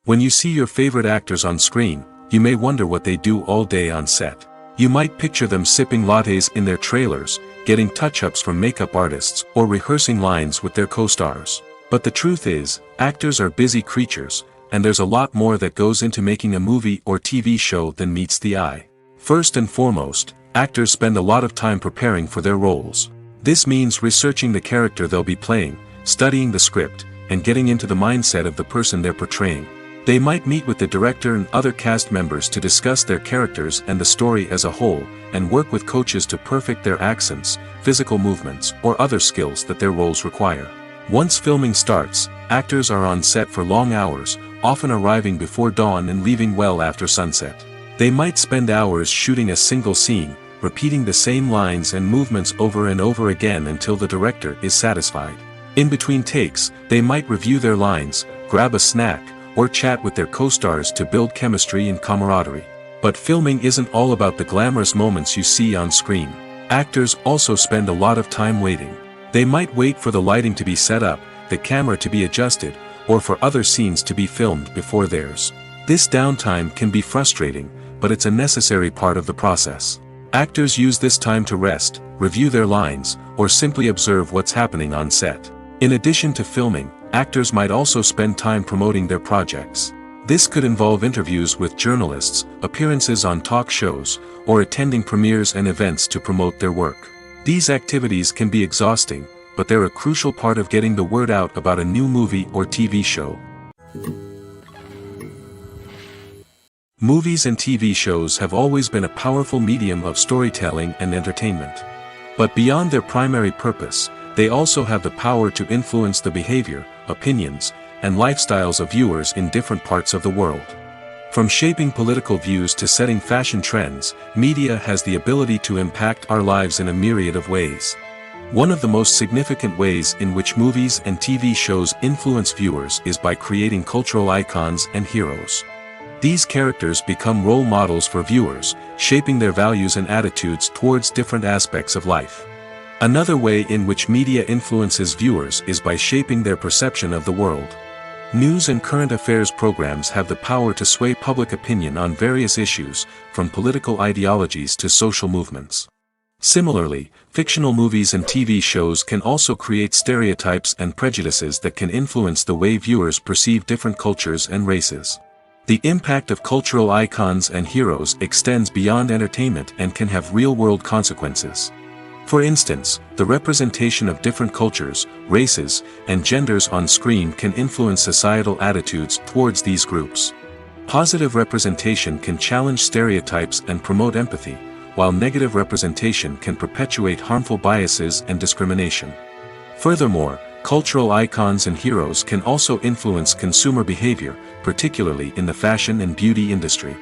Speaker 1: When you see your favorite actors on screen, you may wonder what they do all day on set. You might picture them sipping lattes in their trailers, getting touch-ups from makeup artists, or rehearsing lines with their co-stars. But the truth is, actors are busy creatures, and there's a lot more that goes into making a movie or TV show than meets the eye. First and foremost, actors spend a lot of time preparing for their roles. This means researching the character they'll be playing, studying the script, and getting into the mindset of the person they're portraying. They might meet with the director and other cast members to discuss their characters and the story as a whole, and work with coaches to perfect their accents, physical movements, or other skills that their roles require. Once filming starts, actors are on set for long hours, often arriving before dawn and leaving well after sunset. They might spend hours shooting a single scene, repeating the same lines and movements over and over again until the director is satisfied. In between takes, they might review their lines, grab a snack, or chat with their co-stars to build chemistry and camaraderie. But filming isn't all about the glamorous moments you see on screen. Actors also spend a lot of time waiting. They might wait for the lighting to be set up, the camera to be adjusted, or for other scenes to be filmed before theirs. This downtime can be frustrating, but it's a necessary part of the process. Actors use this time to rest, review their lines, or simply observe what's happening on set. In addition to filming, actors might also spend time promoting their projects. This could involve interviews with journalists, appearances on talk shows, or attending premieres and events to promote their work. These activities can be exhausting, but they're a crucial part of getting the word out about a new movie or TV show. Movies and TV shows have always been a powerful medium of storytelling and entertainment. But beyond their primary purpose, they also have the power to influence the behavior, opinions, and lifestyles of viewers in different parts of the world. From shaping political views to setting fashion trends, media has the ability to impact our lives in a myriad of ways. One of the most significant ways in which movies and TV shows influence viewers is by creating cultural icons and heroes. These characters become role models for viewers, shaping their values and attitudes towards different aspects of life. Another way in which media influences viewers is by shaping their perception of the world. News and current affairs programs have the power to sway public opinion on various issues, from political ideologies to social movements. Similarly, fictional movies and TV shows can also create stereotypes and prejudices that can influence the way viewers perceive different cultures and races. The impact of cultural icons and heroes extends beyond entertainment and can have real-world consequences. For instance, the representation of different cultures, races, and genders on screen can influence societal attitudes towards these groups. Positive representation can challenge stereotypes and promote empathy, while negative representation can perpetuate harmful biases and discrimination. Furthermore, cultural icons and heroes can also influence consumer behavior, particularly in the fashion and beauty industry.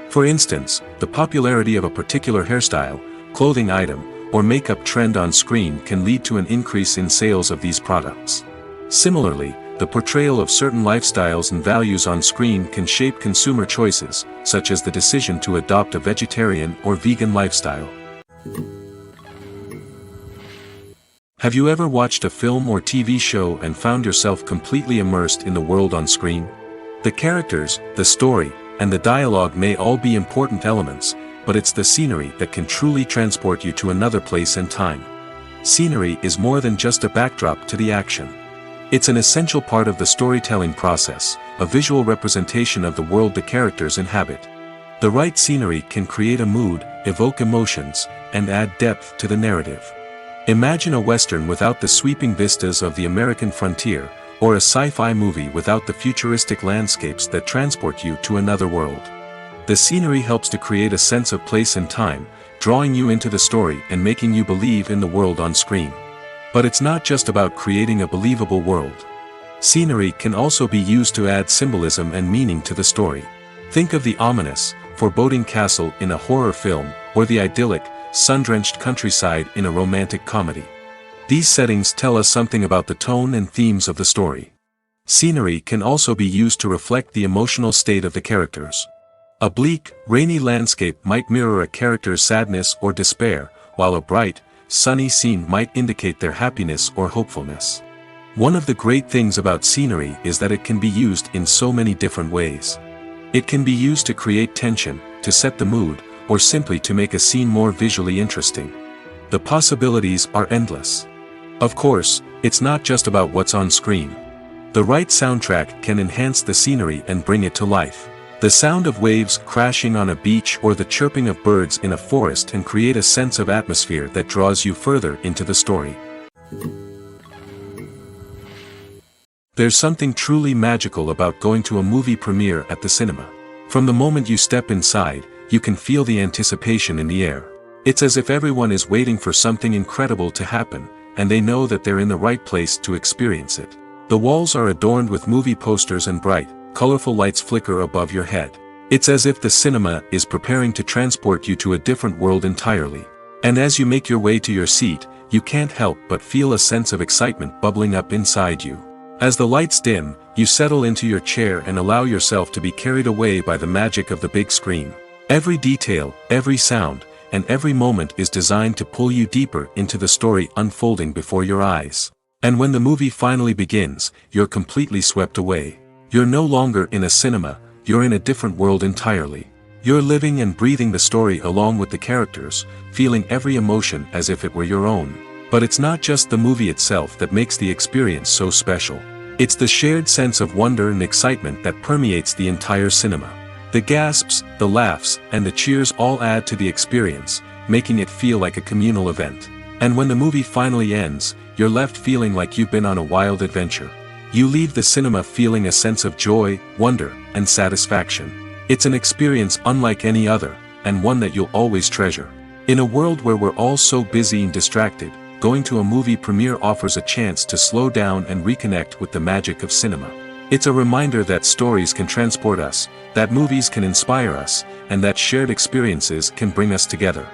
Speaker 1: For instance, the popularity of a particular hairstyle, clothing item, or makeup trend on screen can lead to an increase in sales of these products. Similarly, the portrayal of certain lifestyles and values on screen can shape consumer choices, such as the decision to adopt a vegetarian or vegan lifestyle. Have you ever watched a film or TV show and found yourself completely immersed in the world on screen? The characters, the story, and the dialogue may all be important elements, but it's the scenery that can truly transport you to another place and time. Scenery is more than just a backdrop to the action. It's an essential part of the storytelling process, a visual representation of the world the characters inhabit. The right scenery can create a mood, evoke emotions, and add depth to the narrative. Imagine a Western without the sweeping vistas of the American frontier, or a sci-fi movie without the futuristic landscapes that transport you to another world. The scenery helps to create a sense of place and time, drawing you into the story and making you believe in the world on screen. But it's not just about creating a believable world. Scenery can also be used to add symbolism and meaning to the story. Think of the ominous, foreboding castle in a horror film, or the idyllic, sun-drenched countryside in a romantic comedy. These settings tell us something about the tone and themes of the story. Scenery can also be used to reflect the emotional state of the characters. A bleak, rainy landscape might mirror a character's sadness or despair, while a bright, sunny scene might indicate their happiness or hopefulness. One of the great things about scenery is that it can be used in so many different ways. It can be used to create tension, to set the mood, or simply to make a scene more visually interesting. The possibilities are endless. Of course, it's not just about what's on screen. The right soundtrack can enhance the scenery and bring it to life. The sound of waves crashing on a beach or the chirping of birds in a forest can create a sense of atmosphere that draws you further into the story. There's something truly magical about going to a movie premiere at the cinema. From the moment you step inside, you can feel the anticipation in the air. It's as if everyone is waiting for something incredible to happen, and they know that they're in the right place to experience it. The walls are adorned with movie posters and bright, colorful lights flicker above your head. It's as if the cinema is preparing to transport you to a different world entirely. And as you make your way to your seat, you can't help but feel a sense of excitement bubbling up inside you. As the lights dim, you settle into your chair and allow yourself to be carried away by the magic of the big screen. Every detail, every sound, and every moment is designed to pull you deeper into the story unfolding before your eyes. And when the movie finally begins, you're completely swept away. You're no longer in a cinema, you're in a different world entirely. You're living and breathing the story along with the characters, feeling every emotion as if it were your own. But it's not just the movie itself that makes the experience so special. It's the shared sense of wonder and excitement that permeates the entire cinema. The gasps, the laughs, and the cheers all add to the experience, making it feel like a communal event. And when the movie finally ends, you're left feeling like you've been on a wild adventure. You leave the cinema feeling a sense of joy, wonder, and satisfaction. It's an experience unlike any other, and one that you'll always treasure. In a world where we're all so busy and distracted, going to a movie premiere offers a chance to slow down and reconnect with the magic of cinema. It's a reminder that stories can transport us, that movies can inspire us, and that shared experiences can bring us together.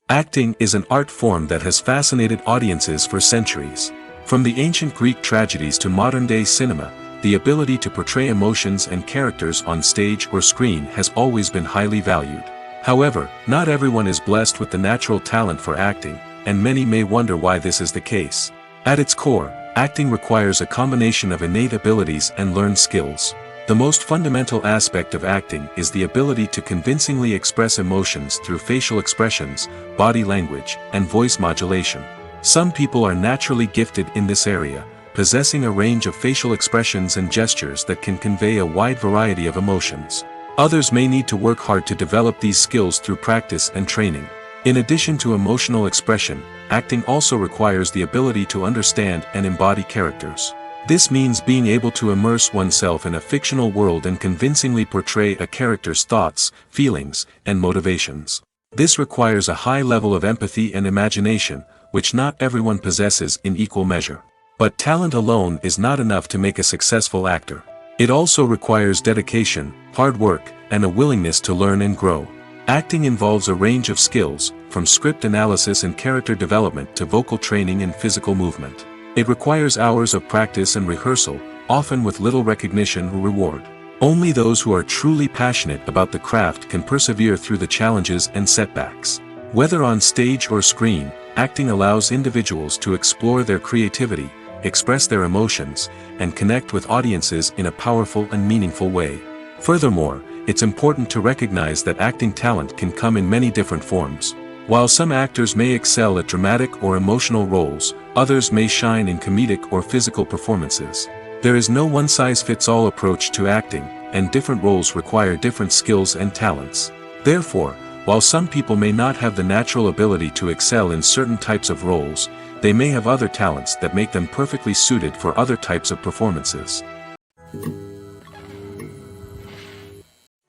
Speaker 1: Acting is an art form that has fascinated audiences for centuries. From the ancient Greek tragedies to modern-day cinema, the ability to portray emotions and characters on stage or screen has always been highly valued. However, not everyone is blessed with the natural talent for acting, and many may wonder why this is the case. At its core, acting requires a combination of innate abilities and learned skills. The most fundamental aspect of acting is the ability to convincingly express emotions through facial expressions, body language, and voice modulation. Some people are naturally gifted in this area, possessing a range of facial expressions and gestures that can convey a wide variety of emotions. Others may need to work hard to develop these skills through practice and training. In addition to emotional expression, acting also requires the ability to understand and embody characters. This means being able to immerse oneself in a fictional world and convincingly portray a character's thoughts, feelings, and motivations. This requires a high level of empathy and imagination, which not everyone possesses in equal measure. But talent alone is not enough to make a successful actor. It also requires dedication, hard work, and a willingness to learn and grow. Acting involves a range of skills, from script analysis and character development to vocal training and physical movement. It requires hours of practice and rehearsal, often with little recognition or reward. Only those who are truly passionate about the craft can persevere through the challenges and setbacks. Whether on stage or screen, acting allows individuals to explore their creativity, express their emotions, and connect with audiences in a powerful and meaningful way. Furthermore, it's important to recognize that acting talent can come in many different forms. While some actors may excel at dramatic or emotional roles, others may shine in comedic or physical performances. There is no one-size-fits-all approach to acting, and different roles require different skills and talents. Therefore, while some people may not have the natural ability to excel in certain types of roles, they may have other talents that make them perfectly suited for other types of performances.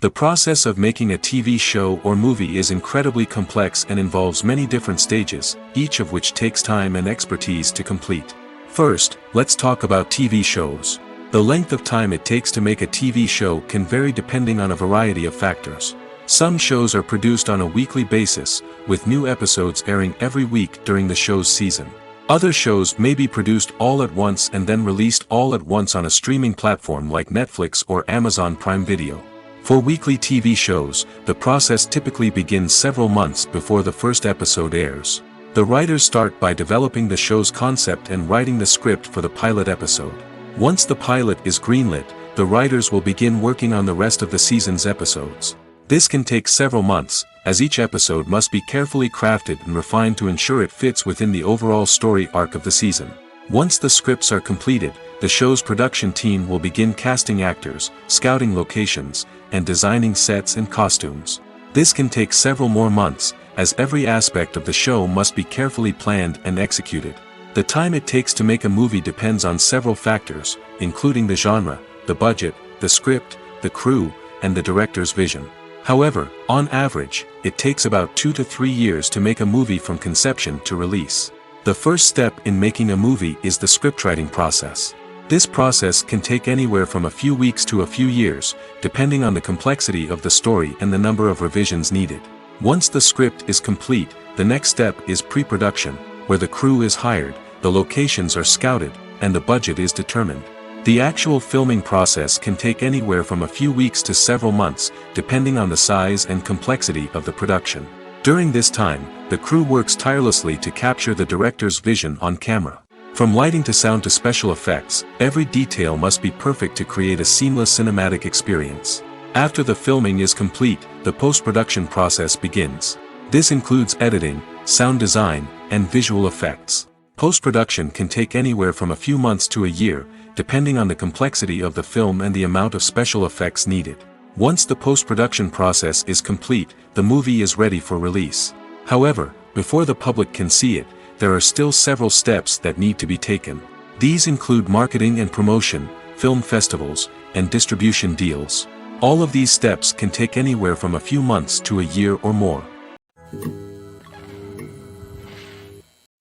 Speaker 1: The process of making a TV show or movie is incredibly complex and involves many different stages, each of which takes time and expertise to complete. First, let's talk about TV shows. The length of time it takes to make a TV show can vary depending on a variety of factors. Some shows are produced on a weekly basis, with new episodes airing every week during the show's season. Other shows may be produced all at once and then released all at once on a streaming platform like Netflix or Amazon Prime Video. For weekly TV shows, the process typically begins several months before the first episode airs. The writers start by developing the show's concept and writing the script for the pilot episode. Once the pilot is greenlit, the writers will begin working on the rest of the season's episodes. This can take several months, as each episode must be carefully crafted and refined to ensure it fits within the overall story arc of the season. Once the scripts are completed, the show's production team will begin casting actors, scouting locations, and designing sets and costumes. This can take several more months, as every aspect of the show must be carefully planned and executed. The time it takes to make a movie depends on several factors, including the genre, the budget, the script, the crew, and the director's vision. However, on average, it takes about 2 to 3 years to make a movie from conception to release. The first step in making a movie is the scriptwriting process. This process can take anywhere from a few weeks to a few years, depending on the complexity of the story and the number of revisions needed. Once the script is complete, the next step is pre-production, where the crew is hired, the locations are scouted, and the budget is determined. The actual filming process can take anywhere from a few weeks to several months, depending on the size and complexity of the production. During this time, the crew works tirelessly to capture the director's vision on camera. From lighting to sound to special effects, every detail must be perfect to create a seamless cinematic experience. After the filming is complete, the post-production process begins. This includes editing, sound design, and visual effects. Post-production can take anywhere from a few months to a year, depending on the complexity of the film and the amount of special effects needed. Once the post-production process is complete, the movie is ready for release. However, before the public can see it, there are still several steps that need to be taken. These include marketing and promotion, film festivals, and distribution deals. All of these steps can take anywhere from a few months to a year or more.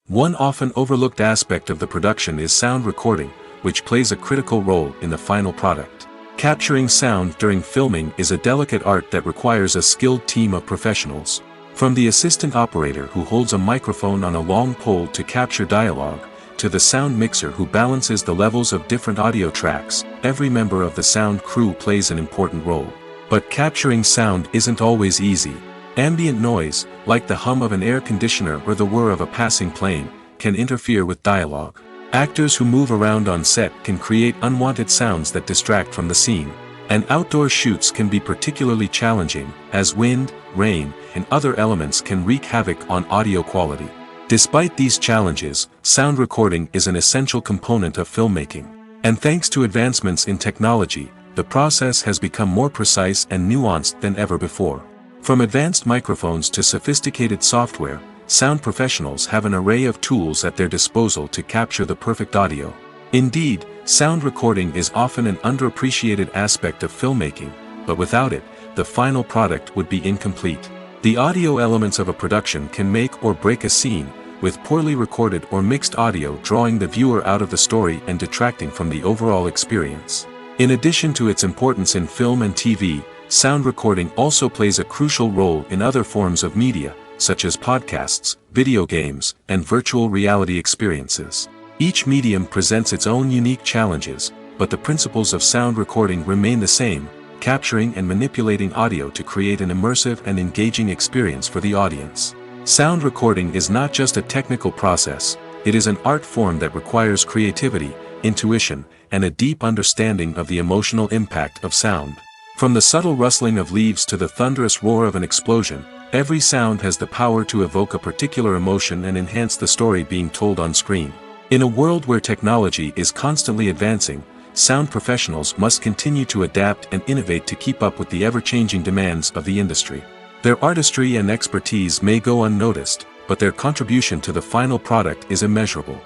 Speaker 1: One often overlooked aspect of the production is sound recording, which plays a critical role in the final product. Capturing sound during filming is a delicate art that requires a skilled team of professionals. From the assistant operator who holds a microphone on a long pole to capture dialogue, to the sound mixer who balances the levels of different audio tracks, every member of the sound crew plays an important role. But capturing sound isn't always easy. Ambient noise, like the hum of an air conditioner or the whir of a passing plane, can interfere with dialogue. Actors who move around on set can create unwanted sounds that distract from the scene. And outdoor shoots can be particularly challenging, as wind, rain, and other elements can wreak havoc on audio quality. Despite these challenges, sound recording is an essential component of filmmaking. And thanks to advancements in technology, the process has become more precise and nuanced than ever before. From advanced microphones to sophisticated software, sound professionals have an array of tools at their disposal to capture the perfect audio. Indeed, sound recording is often an underappreciated aspect of filmmaking, but without it, the final product would be incomplete. The audio elements of a production can make or break a scene, with poorly recorded or mixed audio drawing the viewer out of the story and detracting from the overall experience. In addition to its importance in film and TV, sound recording also plays a crucial role in other forms of media, such as podcasts, video games, and virtual reality experiences. Each medium presents its own unique challenges, but the principles of sound recording remain the same, capturing and manipulating audio to create an immersive and engaging experience for the audience. Sound recording is not just a technical process, it is an art form that requires creativity, intuition, and a deep understanding of the emotional impact of sound. From the subtle rustling of leaves to the thunderous roar of an explosion, every sound has the power to evoke a particular emotion and enhance the story being told on screen. In a world where technology is constantly advancing, sound professionals must continue to adapt and innovate to keep up with the ever-changing demands of the industry. Their artistry and expertise may go unnoticed, but their contribution to the final product is immeasurable.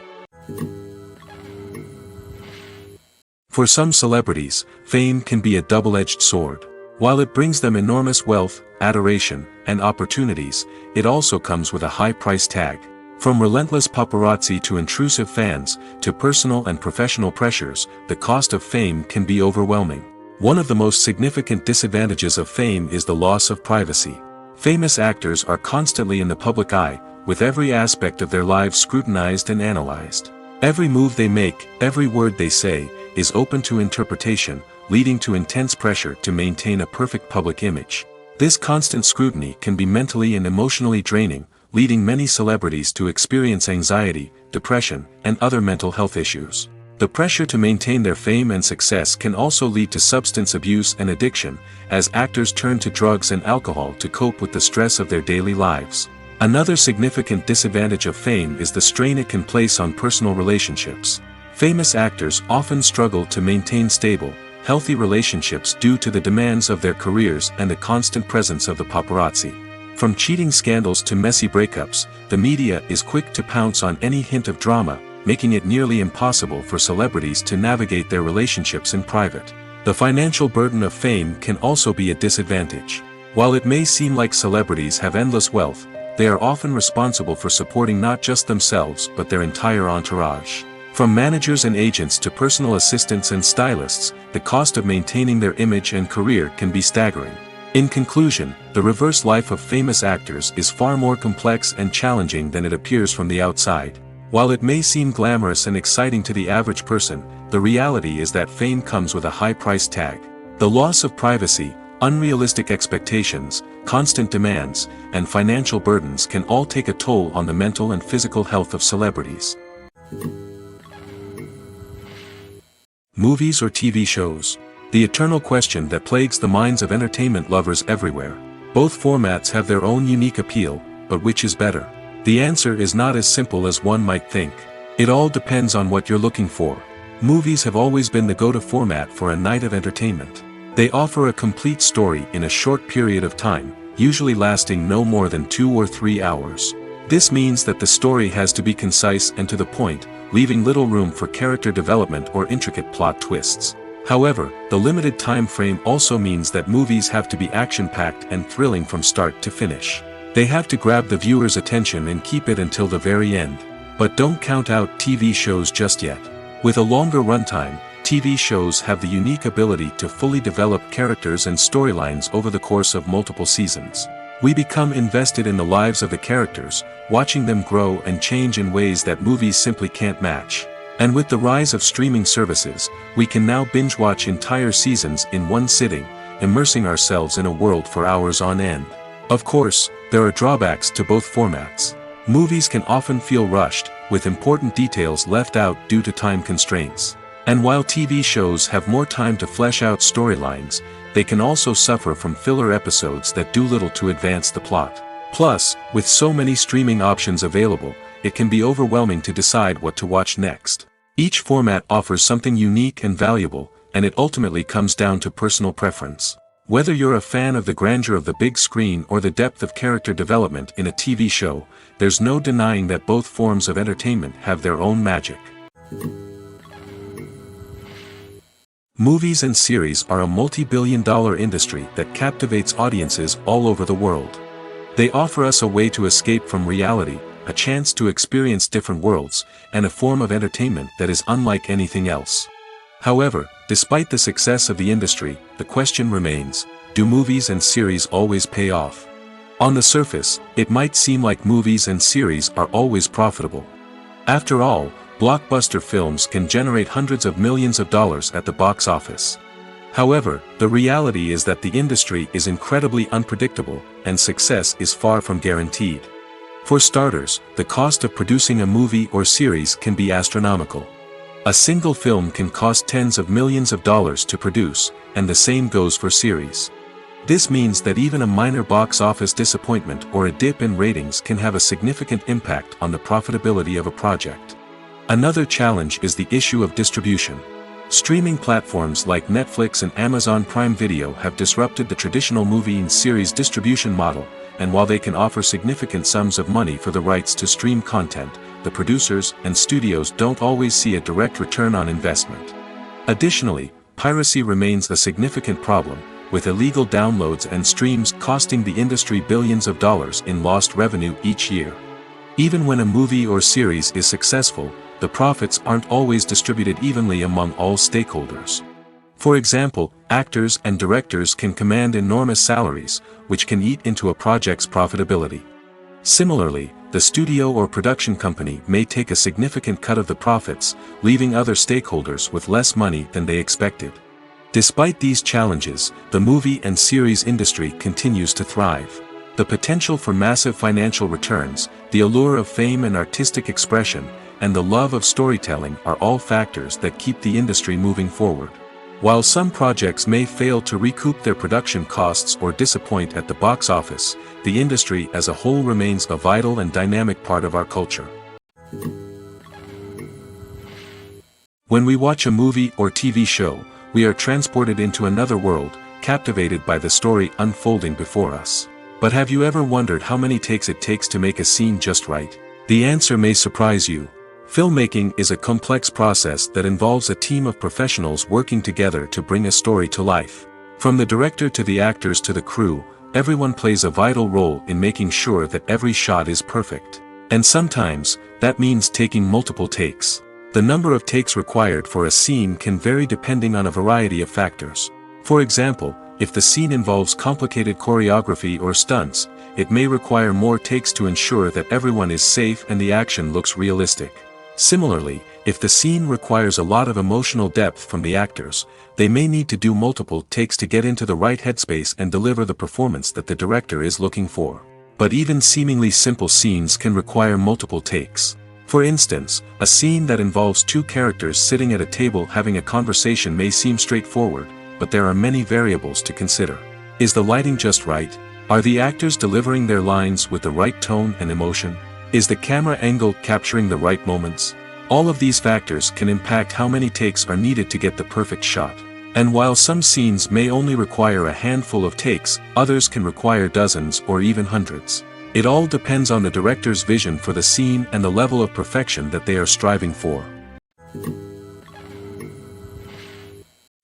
Speaker 1: For some celebrities, fame can be a double-edged sword. While it brings them enormous wealth, adoration, and opportunities, it also comes with a high price tag. From relentless paparazzi to intrusive fans, to personal and professional pressures, the cost of fame can be overwhelming. One of the most significant disadvantages of fame is the loss of privacy. Famous actors are constantly in the public eye, with every aspect of their lives scrutinized and analyzed. Every move they make, every word they say, is open to interpretation, leading to intense pressure to maintain a perfect public image. This constant scrutiny can be mentally and emotionally draining, leading many celebrities to experience anxiety, depression, and other mental health issues. The pressure to maintain their fame and success can also lead to substance abuse and addiction, as actors turn to drugs and alcohol to cope with the stress of their daily lives. Another significant disadvantage of fame is the strain it can place on personal relationships. Famous actors often struggle to maintain stable, healthy relationships due to the demands of their careers and the constant presence of the paparazzi. From cheating scandals to messy breakups, the media is quick to pounce on any hint of drama, making it nearly impossible for celebrities to navigate their relationships in private. The financial burden of fame can also be a disadvantage. While it may seem like celebrities have endless wealth, they are often responsible for supporting not just themselves but their entire entourage. From managers and agents to personal assistants and stylists, the cost of maintaining their image and career can be staggering. In conclusion, the reverse life of famous actors is far more complex and challenging than it appears from the outside. While it may seem glamorous and exciting to the average person, the reality is that fame comes with a high price tag. The loss of privacy, unrealistic expectations, constant demands, and financial burdens can all take a toll on the mental and physical health of celebrities. Movies or TV shows? The eternal question that plagues the minds of entertainment lovers everywhere. Both formats have their own unique appeal, but which is better? The answer is not as simple as one might think. It all depends on what you're looking for. Movies have always been the go-to format for a night of entertainment. They offer a complete story in a short period of time, usually lasting no more than 2 or 3 hours. This means that the story has to be concise and to the point, leaving little room for character development or intricate plot twists. However, the limited time frame also means that movies have to be action-packed and thrilling from start to finish. They have to grab the viewer's attention and keep it until the very end. But don't count out TV shows just yet. With a longer runtime, TV shows have the unique ability to fully develop characters and storylines over the course of multiple seasons. We become invested in the lives of the characters, watching them grow and change in ways that movies simply can't match. And with the rise of streaming services, we can now binge-watch entire seasons in one sitting, immersing ourselves in a world for hours on end. Of course, there are drawbacks to both formats. Movies can often feel rushed, with important details left out due to time constraints. And while TV shows have more time to flesh out storylines, they can also suffer from filler episodes that do little to advance the plot. Plus, with so many streaming options available, it can be overwhelming to decide what to watch next. Each format offers something unique and valuable, and it ultimately comes down to personal preference. Whether you're a fan of the grandeur of the big screen or the depth of character development in a TV show, there's no denying that both forms of entertainment have their own magic. Movies and series are a multi-billion-dollar industry that captivates audiences all over the world. They offer us a way to escape from reality, a chance to experience different worlds, and a form of entertainment that is unlike anything else. However, despite the success of the industry, the question remains, do movies and series always pay off? On the surface, it might seem like movies and series are always profitable. After all, blockbuster films can generate hundreds of millions of dollars at the box office. However, the reality is that the industry is incredibly unpredictable, and success is far from guaranteed. For starters, the cost of producing a movie or series can be astronomical. A single film can cost tens of millions of dollars to produce, and the same goes for series. This means that even a minor box office disappointment or a dip in ratings can have a significant impact on the profitability of a project. Another challenge is the issue of distribution. Streaming platforms like Netflix and Amazon Prime Video have disrupted the traditional movie and series distribution model, and while they can offer significant sums of money for the rights to stream content, the producers and studios don't always see a direct return on investment. Additionally, piracy remains a significant problem, with illegal downloads and streams costing the industry billions of dollars in lost revenue each year. Even when a movie or series is successful, the profits aren't always distributed evenly among all stakeholders. For example, actors and directors can command enormous salaries, which can eat into a project's profitability. Similarly, the studio or production company may take a significant cut of the profits, leaving other stakeholders with less money than they expected. Despite these challenges, the movie and series industry continues to thrive. The potential for massive financial returns, the allure of fame and artistic expression, and the love of storytelling are all factors that keep the industry moving forward. While some projects may fail to recoup their production costs or disappoint at the box office, the industry as a whole remains a vital and dynamic part of our culture. When we watch a movie or TV show, we are transported into another world, captivated by the story unfolding before us. But have you ever wondered how many takes it takes to make a scene just right? The answer may surprise you. Filmmaking is a complex process that involves a team of professionals working together to bring a story to life. From the director to the actors to the crew, everyone plays a vital role in making sure that every shot is perfect. And sometimes, that means taking multiple takes. The number of takes required for a scene can vary depending on a variety of factors. For example, if the scene involves complicated choreography or stunts, it may require more takes to ensure that everyone is safe and the action looks realistic. Similarly, if the scene requires a lot of emotional depth from the actors, they may need to do multiple takes to get into the right headspace and deliver the performance that the director is looking for. But even seemingly simple scenes can require multiple takes. For instance, a scene that involves two characters sitting at a table having a conversation may seem straightforward, but there are many variables to consider. Is the lighting just right? Are the actors delivering their lines with the right tone and emotion? Is the camera angle capturing the right moments? All of these factors can impact how many takes are needed to get the perfect shot. And while some scenes may only require a handful of takes, others can require dozens or even hundreds. It all depends on the director's vision for the scene and the level of perfection that they are striving for.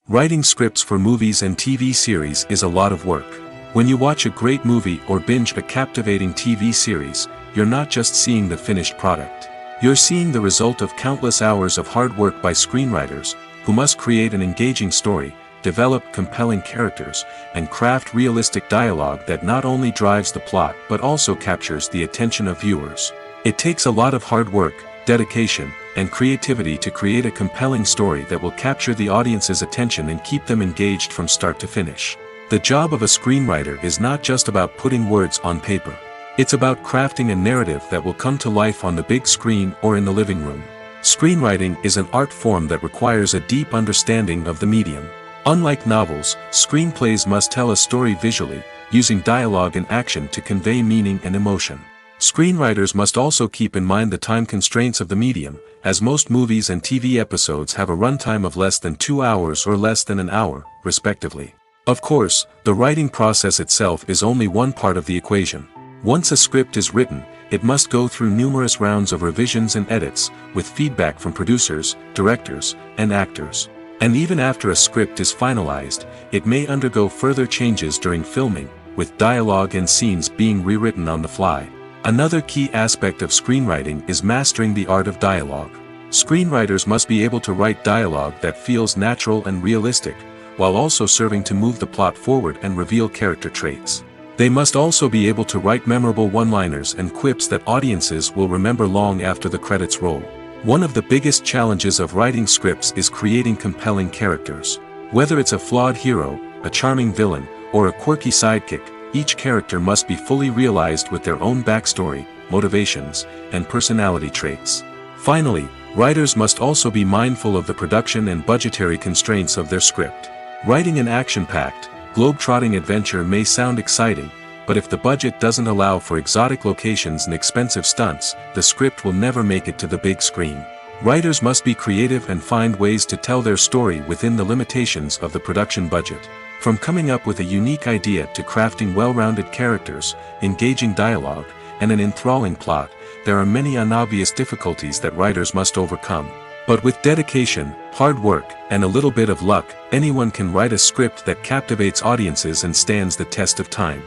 Speaker 1: Writing scripts for movies and TV series is a lot of work. When you watch a great movie or binge a captivating TV series, you're not just seeing the finished product. You're seeing the result of countless hours of hard work by screenwriters, who must create an engaging story, develop compelling characters, and craft realistic dialogue that not only drives the plot but also captures the attention of viewers. It takes a lot of hard work, dedication, and creativity to create a compelling story that will capture the audience's attention and keep them engaged from start to finish. The job of a screenwriter is not just about putting words on paper. It's about crafting a narrative that will come to life on the big screen or in the living room. Screenwriting is an art form that requires a deep understanding of the medium. Unlike novels, screenplays must tell a story visually, using dialogue and action to convey meaning and emotion. Screenwriters must also keep in mind the time constraints of the medium, as most movies and TV episodes have a runtime of less than 2 hours or less than an hour, respectively. Of course, the writing process itself is only one part of the equation. Once a script is written, it must go through numerous rounds of revisions and edits, with feedback from producers, directors, and actors. And even after a script is finalized, it may undergo further changes during filming, with dialogue and scenes being rewritten on the fly. Another key aspect of screenwriting is mastering the art of dialogue. Screenwriters must be able to write dialogue that feels natural and realistic, while also serving to move the plot forward and reveal character traits. They must also be able to write memorable one-liners and quips that audiences will remember long after the credits roll. One of the biggest challenges of writing scripts is creating compelling characters. Whether it's a flawed hero, a charming villain, or a quirky sidekick, each character must be fully realized with their own backstory, motivations, and personality traits. Finally, writers must also be mindful of the production and budgetary constraints of their script. Writing an action-packed, globe-trotting adventure may sound exciting, but if the budget doesn't allow for exotic locations and expensive stunts, the script will never make it to the big screen. Writers must be creative and find ways to tell their story within the limitations of the production budget. From coming up with a unique idea to crafting well-rounded characters, engaging dialogue, and an enthralling plot, there are many unobvious difficulties that writers must overcome. But with dedication, hard work, and a little bit of luck, anyone can write a script that captivates audiences and stands the test of time.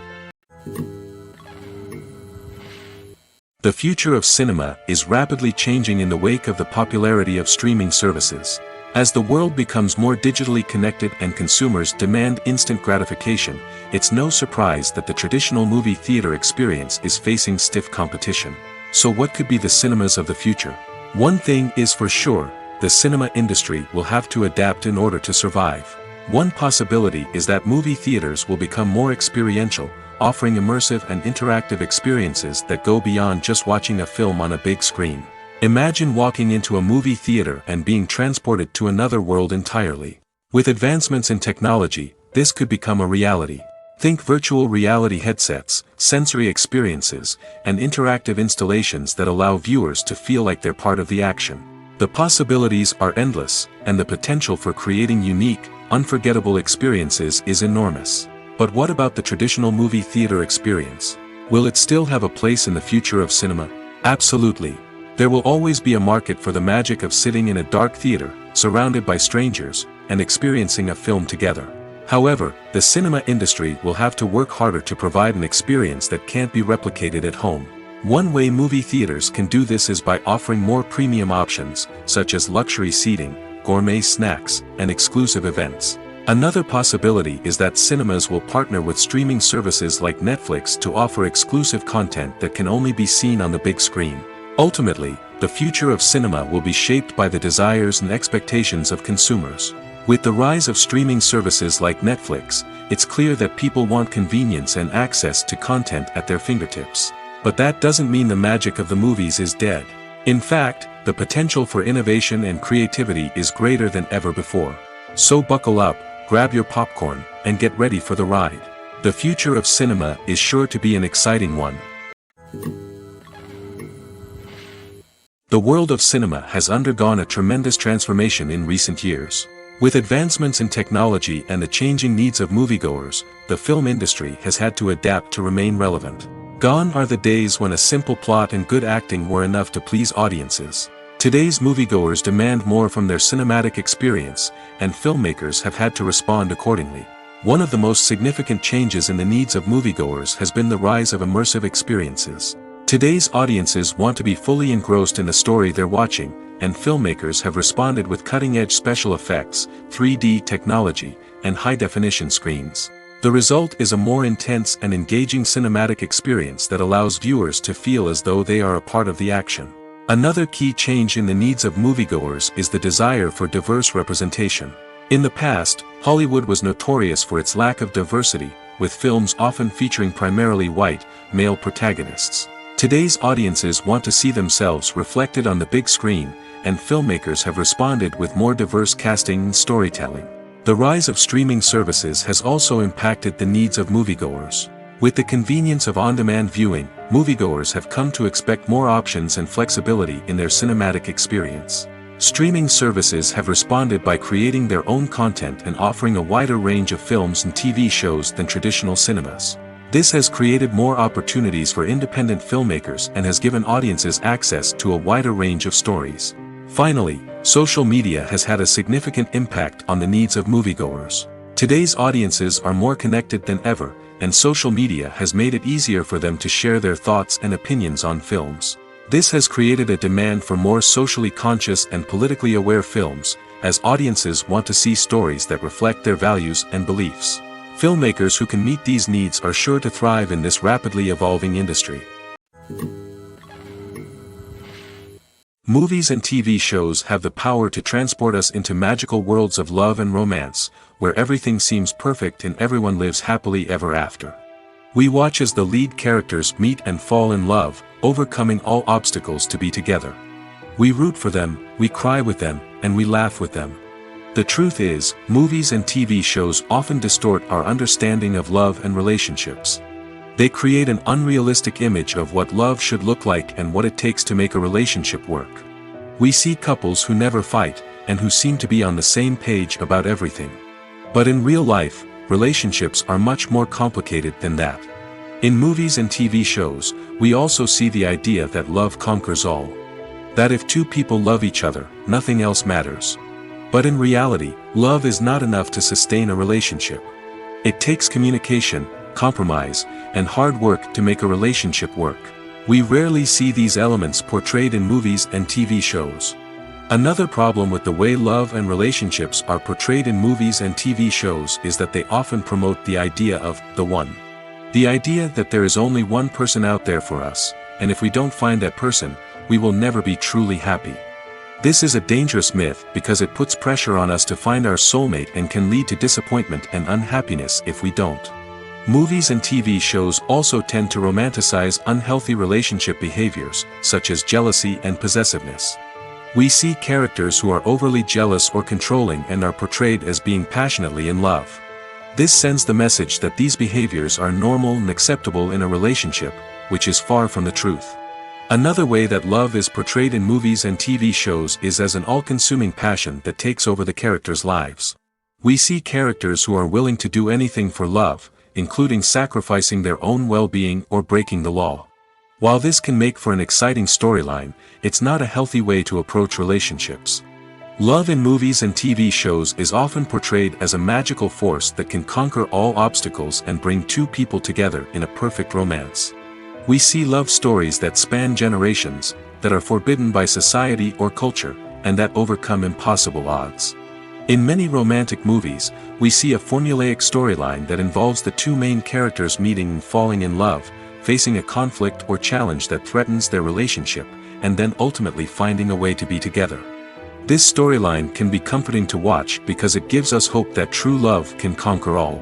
Speaker 1: The future of cinema is rapidly changing in the wake of the popularity of streaming services. As the world becomes more digitally connected and consumers demand instant gratification, it's no surprise that the traditional movie theater experience is facing stiff competition. So what could be the cinemas of the future? One thing is for sure, the cinema industry will have to adapt in order to survive. One possibility is that movie theaters will become more experiential, offering immersive and interactive experiences that go beyond just watching a film on a big screen. Imagine walking into a movie theater and being transported to another world entirely. With advancements in technology, this could become a reality. Think virtual reality headsets, sensory experiences, and interactive installations that allow viewers to feel like they're part of the action. The possibilities are endless, and the potential for creating unique, unforgettable experiences is enormous. But what about the traditional movie theater experience? Will it still have a place in the future of cinema? Absolutely. There will always be a market for the magic of sitting in a dark theater, surrounded by strangers, and experiencing a film together. However, the cinema industry will have to work harder to provide an experience that can't be replicated at home. One way movie theaters can do this is by offering more premium options, such as luxury seating, gourmet snacks, and exclusive events. Another possibility is that cinemas will partner with streaming services like Netflix to offer exclusive content that can only be seen on the big screen. Ultimately, the future of cinema will be shaped by the desires and expectations of consumers. With the rise of streaming services like Netflix, it's clear that people want convenience and access to content at their fingertips. But that doesn't mean the magic of the movies is dead. In fact, the potential for innovation and creativity is greater than ever before. So buckle up, grab your popcorn, and get ready for the ride. The future of cinema is sure to be an exciting one. The world of cinema has undergone a tremendous transformation in recent years. With advancements in technology and the changing needs of moviegoers, the film industry has had to adapt to remain relevant. Gone are the days when a simple plot and good acting were enough to please audiences. Today's moviegoers demand more from their cinematic experience, and filmmakers have had to respond accordingly. One of the most significant changes in the needs of moviegoers has been the rise of immersive experiences. Today's audiences want to be fully engrossed in the story they're watching, and filmmakers have responded with cutting-edge special effects, 3D technology, and high-definition screens. The result is a more intense and engaging cinematic experience that allows viewers to feel as though they are a part of the action. Another key change in the needs of moviegoers is the desire for diverse representation. In the past, Hollywood was notorious for its lack of diversity, with films often featuring primarily white, male protagonists. Today's audiences want to see themselves reflected on the big screen, and filmmakers have responded with more diverse casting and storytelling. The rise of streaming services has also impacted the needs of moviegoers. With the convenience of on-demand viewing, moviegoers have come to expect more options and flexibility in their cinematic experience. Streaming services have responded by creating their own content and offering a wider range of films and TV shows than traditional cinemas. This has created more opportunities for independent filmmakers and has given audiences access to a wider range of stories. Finally, social media has had a significant impact on the needs of moviegoers. Today's audiences are more connected than ever, and social media has made it easier for them to share their thoughts and opinions on films. This has created a demand for more socially conscious and politically aware films, as audiences want to see stories that reflect their values and beliefs. Filmmakers who can meet these needs are sure to thrive in this rapidly evolving industry. Movies and TV shows have the power to transport us into magical worlds of love and romance, where everything seems perfect and everyone lives happily ever after. We watch as the lead characters meet and fall in love, overcoming all obstacles to be together. We root for them, we cry with them, and we laugh with them. The truth is, movies and TV shows often distort our understanding of love and relationships. They create an unrealistic image of what love should look like and what it takes to make a relationship work. We see couples who never fight, and who seem to be on the same page about everything. But in real life, relationships are much more complicated than that. In movies and TV shows, we also see the idea that love conquers all. That if two people love each other, nothing else matters. But in reality, love is not enough to sustain a relationship. It takes communication, compromise, and hard work to make a relationship work. We rarely see these elements portrayed in movies and TV shows. Another problem with the way love and relationships are portrayed in movies and TV shows is that they often promote the idea of the one. The idea that there is only one person out there for us, and if we don't find that person, we will never be truly happy. This is a dangerous myth because it puts pressure on us to find our soulmate and can lead to disappointment and unhappiness if we don't. Movies and TV shows also tend to romanticize unhealthy relationship behaviors, such as jealousy and possessiveness. We see characters who are overly jealous or controlling and are portrayed as being passionately in love. This sends the message that these behaviors are normal and acceptable in a relationship, which is far from the truth. Another way that love is portrayed in movies and TV shows is as an all-consuming passion that takes over the characters' lives. We see characters who are willing to do anything for love, including sacrificing their own well-being or breaking the law. While this can make for an exciting storyline, it's not a healthy way to approach relationships. Love in movies and TV shows is often portrayed as a magical force that can conquer all obstacles and bring two people together in a perfect romance. We see love stories that span generations, that are forbidden by society or culture, and that overcome impossible odds. In many romantic movies, we see a formulaic storyline that involves the two main characters meeting and falling in love, facing a conflict or challenge that threatens their relationship, and then ultimately finding a way to be together. This storyline can be comforting to watch because it gives us hope that true love can conquer all.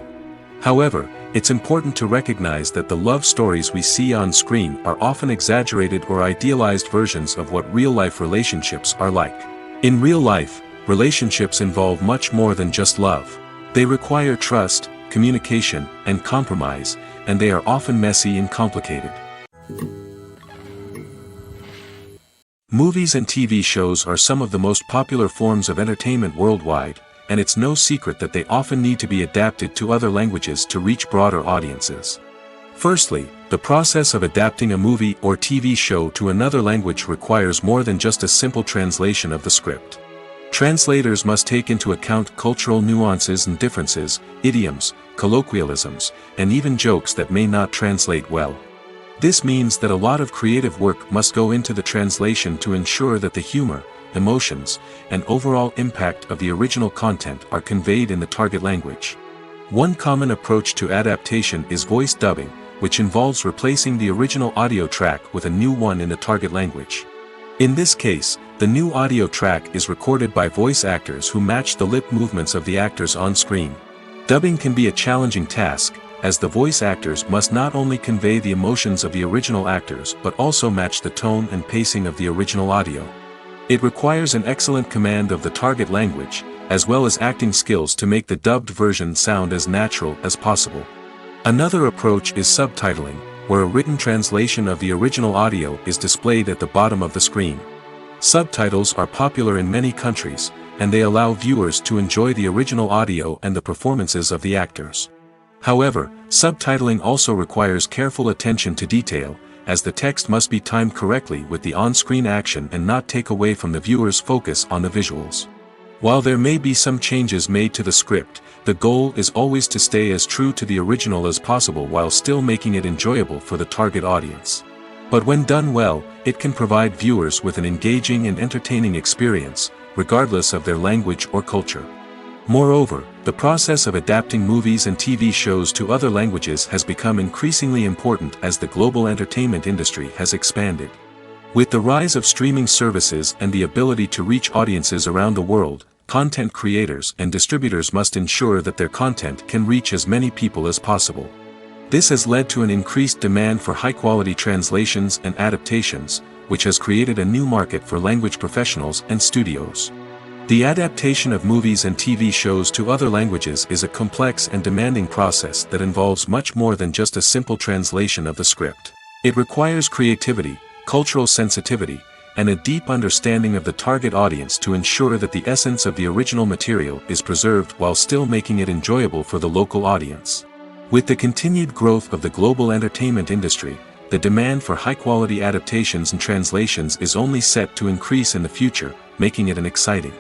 Speaker 1: However, it's important to recognize that the love stories we see on screen are often exaggerated or idealized versions of what real-life relationships are like. In real life, relationships involve much more than just love. They require trust, communication, and compromise, and they are often messy and complicated. Movies and TV shows are some of the most popular forms of entertainment worldwide, and it's no secret that they often need to be adapted to other languages to reach broader audiences. Firstly, the process of adapting a movie or TV show to another language requires more than just a simple translation of the script. Translators must take into account cultural nuances and differences, idioms, colloquialisms, and even jokes that may not translate well. This means that a lot of creative work must go into the translation to ensure that the humor, emotions, and overall impact of the original content are conveyed in the target language. One common approach to adaptation is voice dubbing, which involves replacing the original audio track with a new one in the target language. In this case, the new audio track is recorded by voice actors who match the lip movements of the actors on screen. Dubbing can be a challenging task, as the voice actors must not only convey the emotions of the original actors but also match the tone and pacing of the original audio. It requires an excellent command of the target language, as well as acting skills to make the dubbed version sound as natural as possible. Another approach is subtitling, where a written translation of the original audio is displayed at the bottom of the screen. Subtitles are popular in many countries, and they allow viewers to enjoy the original audio and the performances of the actors. However, subtitling also requires careful attention to detail, as the text must be timed correctly with the on-screen action and not take away from the viewer's focus on the visuals. While there may be some changes made to the script, the goal is always to stay as true to the original as possible while still making it enjoyable for the target audience. But when done well, it can provide viewers with an engaging and entertaining experience, regardless of their language or culture. Moreover, the process of adapting movies and TV shows to other languages has become increasingly important as the global entertainment industry has expanded. With the rise of streaming services and the ability to reach audiences around the world, content creators and distributors must ensure that their content can reach as many people as possible. This has led to an increased demand for high-quality translations and adaptations, which has created a new market for language professionals and studios. The adaptation of movies and TV shows to other languages is a complex and demanding process that involves much more than just a simple translation of the script. It requires creativity, cultural sensitivity, and a deep understanding of the target audience to ensure that the essence of the original material is preserved while still making it enjoyable for the local audience. With the continued growth of the global entertainment industry, the demand for high-quality adaptations and translations is only set to increase in the future, making it an exciting